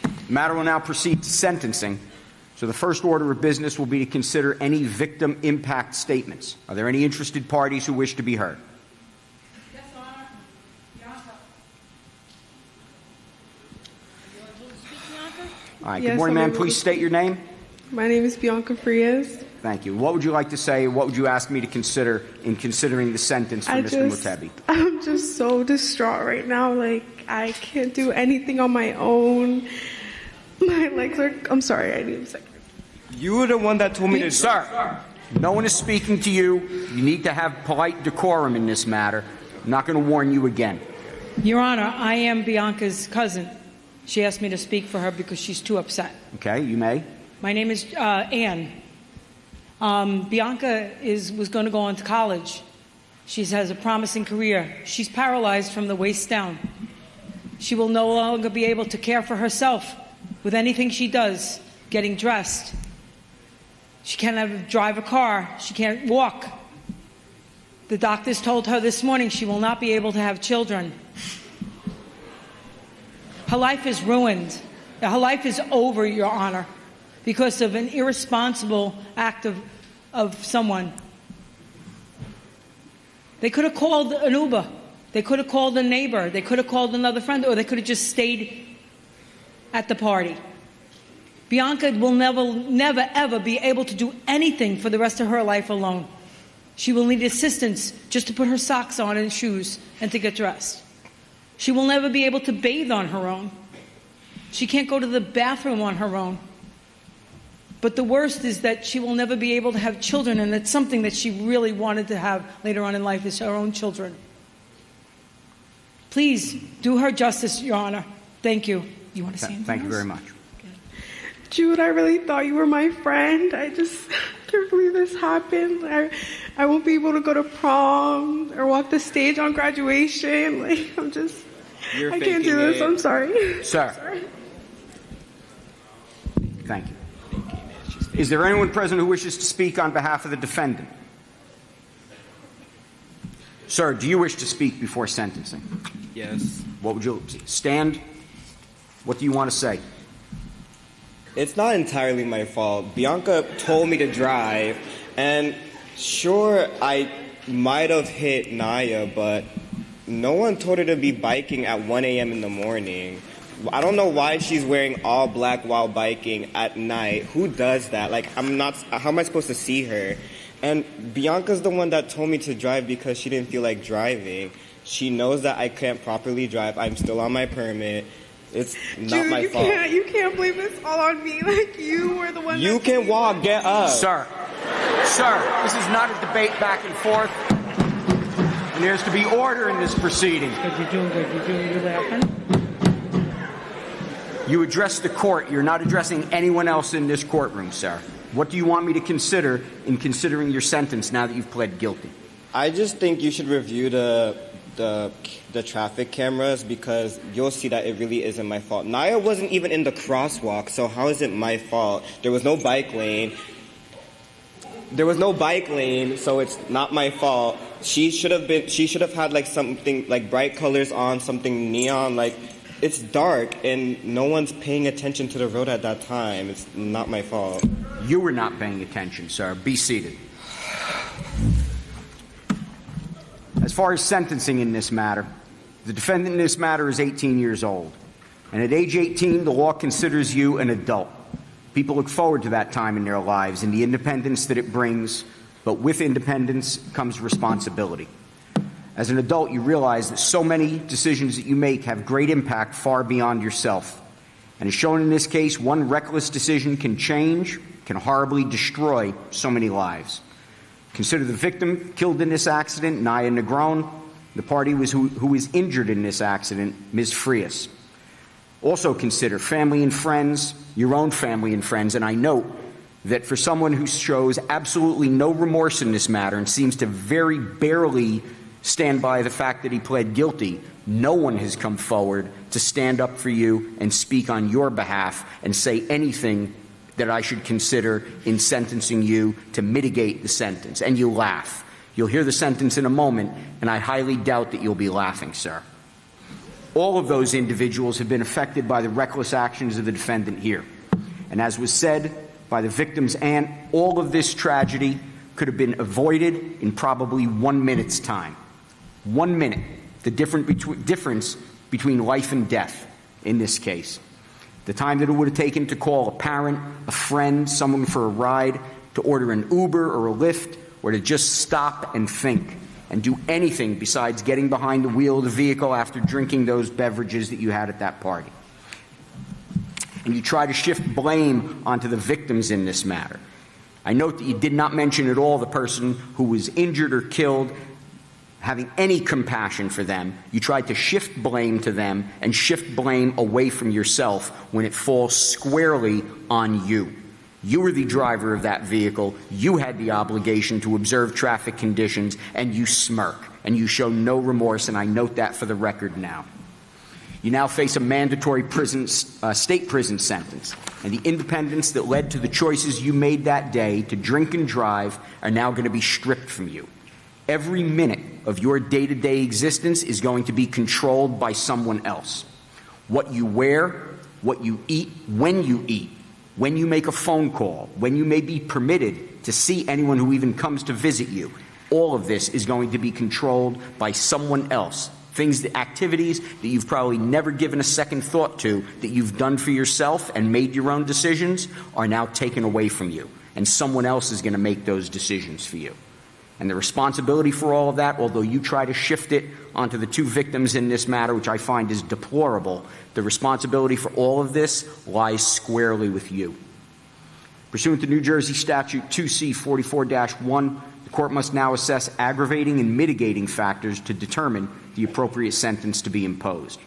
The matter will now proceed to sentencing. So the first order of business will be to consider any victim impact statements. Are there any interested parties who wish to be heard? Yes, Your Honor. Bianca. Are you able to speak, Bianca? All right. Yes, Good morning, I'm ma'am. able Please to state your name. My name is Bianca Frias. Thank you. What would you like to say? What would you ask me to consider in considering the sentence for Mr. Mutebi? I'm just so distraught right now. Like, I can't do anything on my own. My legs are... I'm sorry, I need a second. You were the one that told me to... Sir, no one is speaking to you. You need to have polite decorum in this matter. I'm not going to warn you again. Your Honor, I am Bianca's cousin. She asked me to speak for her because she's too upset. Okay, you may. My name is Ann. Bianca was going to go on to college. She has a promising career. She's paralyzed from the waist down. She will no longer be able to care for herself with anything she does, getting dressed. She can't drive a car. She can't walk. The doctors told her this morning she will not be able to have children. Her life is ruined. Her life is over, Your Honor, because of an irresponsible act of someone. They could have called an Uber. They could have called a neighbor. They could have called another friend, or they could have just stayed at the party. Bianca will never, ever be able to do anything for the rest of her life alone. She will need assistance just to put her socks on and shoes and to get dressed. She will never be able to bathe on her own. She can't go to the bathroom on her own. But the worst is that she will never be able to have children, and it's something that she really wanted to have later on in life, is her own children. Please do her justice, Your Honor. Thank you. You want to say anything Thank you else? very much. Jude, I really thought you were my friend. I just can't believe this happened. I won't be able to go to prom or walk the stage on graduation. Like, I can't do this. I'm sorry. Sir. Sorry. Thank you. Is there anyone present who wishes to speak on behalf of the defendant? Sir, do you wish to speak before sentencing? Yes. What would you stand? What do you want to say? It's not entirely my fault. Bianca told me to drive, and sure, I might have hit Naya, but no one told her to be biking at 1 a.m. in the morning. I don't know why she's wearing all black while biking at night. Who does that? Like, how am I supposed to see her? And Bianca's the one that told me to drive because she didn't feel like driving. She knows that I can't properly drive. I'm still on my permit. It's not my fault. You can't blame this all on me. Like, you were the one. You can walk. Get up. Sir, this is not a debate back and forth. And there's to be order in this proceeding. You address the court. You're not addressing anyone else in this courtroom, sir. What do you want me to consider in considering your sentence now that you've pled guilty? I just think you should review the traffic cameras because you'll see that it really isn't my fault. Naya wasn't even in the crosswalk, so how is it my fault? There was no bike lane. So it's not my fault. She should have had like something like bright colors on, something neon. Like, it's dark and no one's paying attention to the road at that time. It's not my fault. You were not paying attention, sir. Be seated. As far as sentencing in this matter, the defendant in this matter is 18 years old. And at age 18, the law considers you an adult. People look forward to that time in their lives and the independence that it brings, but with independence comes responsibility. As an adult, you realize that so many decisions that you make have great impact far beyond yourself. And as shown in this case, one reckless decision can horribly destroy so many lives. Consider the victim killed in this accident, Naya Negron. The party who was injured in this accident, Ms. Frias. Also consider family and friends, your own family and friends, and I note that for someone who shows absolutely no remorse in this matter and seems to very barely stand by the fact that he pled guilty, no one has come forward to stand up for you and speak on your behalf and say anything that I should consider in sentencing you to mitigate the sentence. And you laugh. You'll hear the sentence in a moment, and I highly doubt that you'll be laughing, sir. All of those individuals have been affected by the reckless actions of the defendant here. And as was said by the victim's aunt, all of this tragedy could have been avoided in probably 1 minute's time. 1 minute, the difference between life and death in this case. The time that it would have taken to call a parent, a friend, someone for a ride, to order an Uber or a Lyft, or to just stop and think and do anything besides getting behind the wheel of the vehicle after drinking those beverages that you had at that party. And you try to shift blame onto the victims in this matter. I note that you did not mention at all the person who was injured or killed, having any compassion for them. You tried to shift blame to them and shift blame away from yourself when it falls squarely on you. You were the driver of that vehicle. You had the obligation to observe traffic conditions, and you smirk, and you show no remorse, and I note that for the record now. You now face a mandatory state prison sentence, and the independence that led to the choices you made that day to drink and drive are now going to be stripped from you. Every minute of your day-to-day existence is going to be controlled by someone else. What you wear, what you eat, when you make a phone call, when you may be permitted to see anyone who even comes to visit you, all of this is going to be controlled by someone else. Activities that you've probably never given a second thought to, that you've done for yourself and made your own decisions, are now taken away from you. And someone else is going to make those decisions for you. And the responsibility for all of that, although you try to shift it onto the two victims in this matter, which I find is deplorable, the responsibility for all of this lies squarely with you. Pursuant to New Jersey Statute 2C44-1, the court must now assess aggravating and mitigating factors to determine the appropriate sentence to be imposed.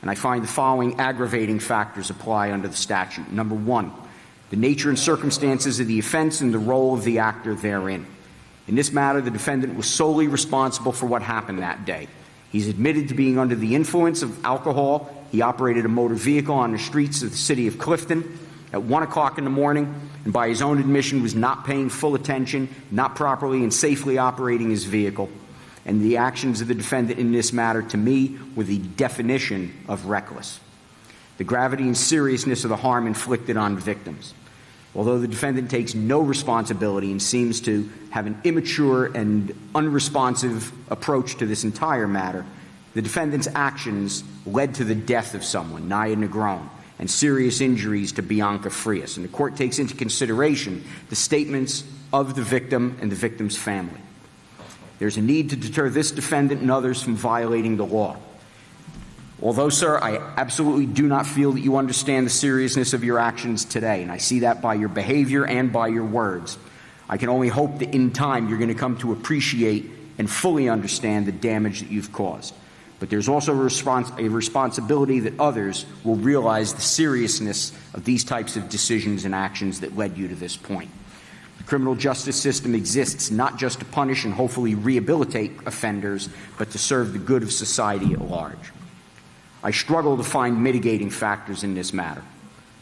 And I find the following aggravating factors apply under the statute. Number one, the nature and circumstances of the offense and the role of the actor therein. In this matter, the defendant was solely responsible for what happened that day. He's admitted to being under the influence of alcohol. He operated a motor vehicle on the streets of the city of Clifton at 1 o'clock in the morning, and by his own admission was not paying full attention, not properly and safely operating his vehicle. And the actions of the defendant in this matter, to me, were the definition of reckless. The gravity and seriousness of the harm inflicted on victims. Although the defendant takes no responsibility and seems to have an immature and unresponsive approach to this entire matter, The defendant's actions led to the death of someone, Naya Negron, and serious injuries to Bianca Frias. And the court takes into consideration the statements of the victim and the victim's family. There's a need to deter this defendant and others from violating the law. Although, sir, I absolutely do not feel that you understand the seriousness of your actions today, and I see that by your behavior and by your words, I can only hope that in time you're going to come to appreciate and fully understand the damage that you've caused. But there's also a responsibility that others will realize the seriousness of these types of decisions and actions that led you to this point. The criminal justice system exists not just to punish and hopefully rehabilitate offenders, but to serve the good of society at large. I struggle to find mitigating factors in this matter.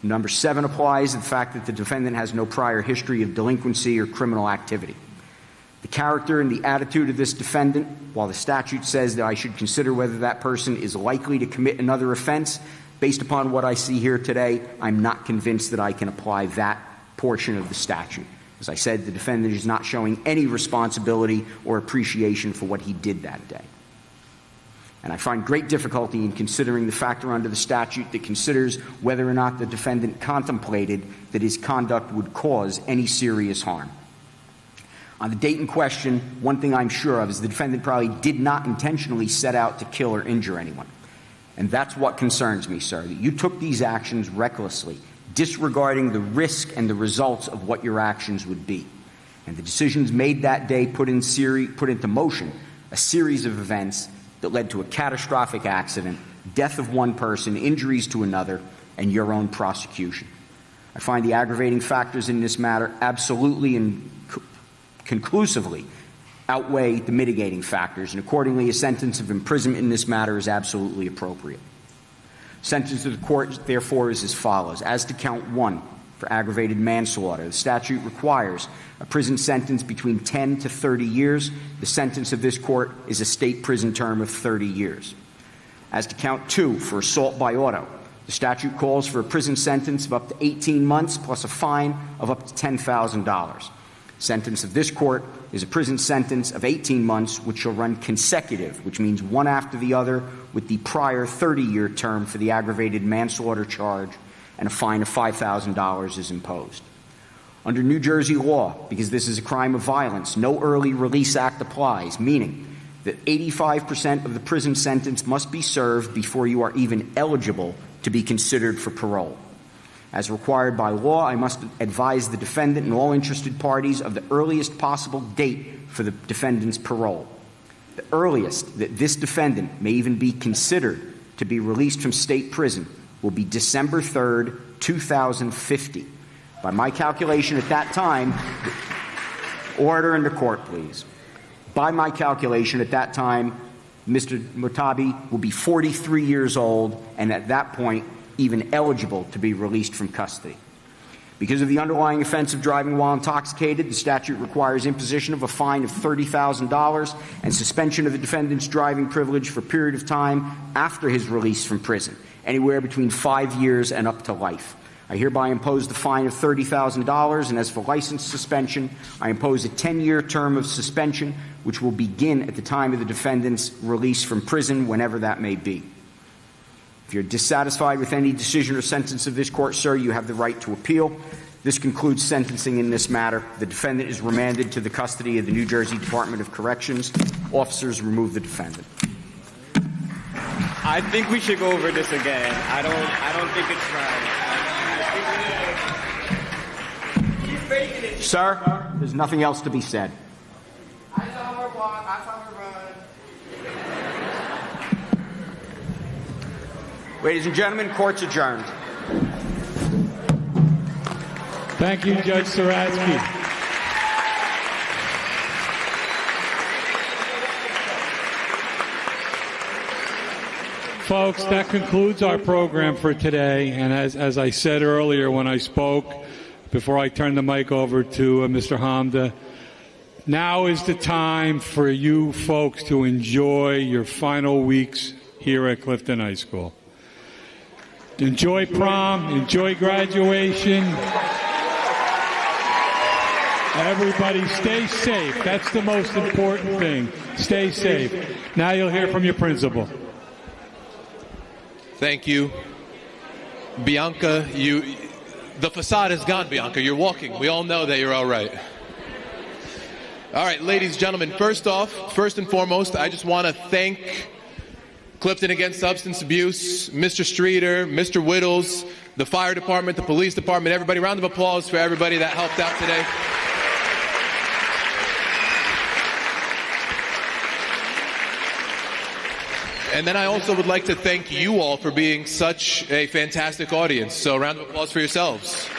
Number 7 applies to the fact that the defendant has no prior history of delinquency or criminal activity. The character and the attitude of this defendant, while the statute says that I should consider whether that person is likely to commit another offense, based upon what I see here today, I'm not convinced that I can apply that portion of the statute. As I said, the defendant is not showing any responsibility or appreciation for what he did that day. And I find great difficulty in considering the factor under the statute that considers whether or not the defendant contemplated that his conduct would cause any serious harm. On the date in question, one thing I'm sure of is the defendant probably did not intentionally set out to kill or injure anyone. And that's what concerns me, sir, that you took these actions recklessly, disregarding the risk and the results of what your actions would be. And the decisions made that day put into motion a series of events that led to a catastrophic accident, death of one person, injuries to another, and your own prosecution. I find the aggravating factors in this matter absolutely and conclusively outweigh the mitigating factors, and accordingly a sentence of imprisonment in this matter is absolutely appropriate. Sentence of the court, therefore, is as follows. As to count 1, for aggravated manslaughter, the statute requires a prison sentence between 10 to 30 years. The sentence of this court is a state prison term of 30 years. As to count 2, for assault by auto, the statute calls for a prison sentence of up to 18 months plus a fine of up to $10,000. Sentence of this court is a prison sentence of 18 months, which shall run consecutive, which means one after the other, with the prior 30-year term for the aggravated manslaughter charge, and a fine of $5,000 is imposed. Under New Jersey law, because this is a crime of violence, no early release act applies, meaning that 85% of the prison sentence must be served before you are even eligible to be considered for parole. As required by law, I must advise the defendant and all interested parties of the earliest possible date for the defendant's parole. The earliest that this defendant may even be considered to be released from state prison will be December 3rd, 2050. By my calculation at that time, order in the court, please. By my calculation at that time, Mr. Mutabi will be 43 years old and at that point even eligible to be released from custody. Because of the underlying offense of driving while intoxicated, the statute requires imposition of a fine of $30,000 and suspension of the defendant's driving privilege for a period of time after his release from prison, anywhere between 5 years and up to life. I hereby impose the fine of $30,000, and as for license suspension, I impose a 10-year term of suspension, which will begin at the time of the defendant's release from prison, whenever that may be. If you're dissatisfied with any decision or sentence of this court, sir, you have the right to appeal. This concludes sentencing in this matter. The defendant is remanded to the custody of the New Jersey Department of Corrections. Officers, remove the defendant. I think we should go over this again. I don't think it's right. Sir, there's nothing else to be said. I saw her walk. I saw her run. Ladies and gentlemen, court's adjourned. Thank you, Judge Saratsky. Folks, that concludes our program for today. And as I said earlier when I spoke, before I turn the mic over to Mr. Hamda, now is the time for you folks to enjoy your final weeks here at Clifton High School. Enjoy prom, enjoy graduation. Everybody stay safe. That's the most important thing. Stay safe. Now you'll hear from your principal. Thank you. Bianca, the facade is gone, Bianca. You're walking. We all know that you're all right. All right, ladies and gentlemen, first and foremost, I just want to thank Clifton Against Substance Abuse, Mr. Streeter, Mr. Whittles, the fire department, the police department, everybody. Round of applause for everybody that helped out today. And then I also would like to thank you all for being such a fantastic audience. So round of applause for yourselves.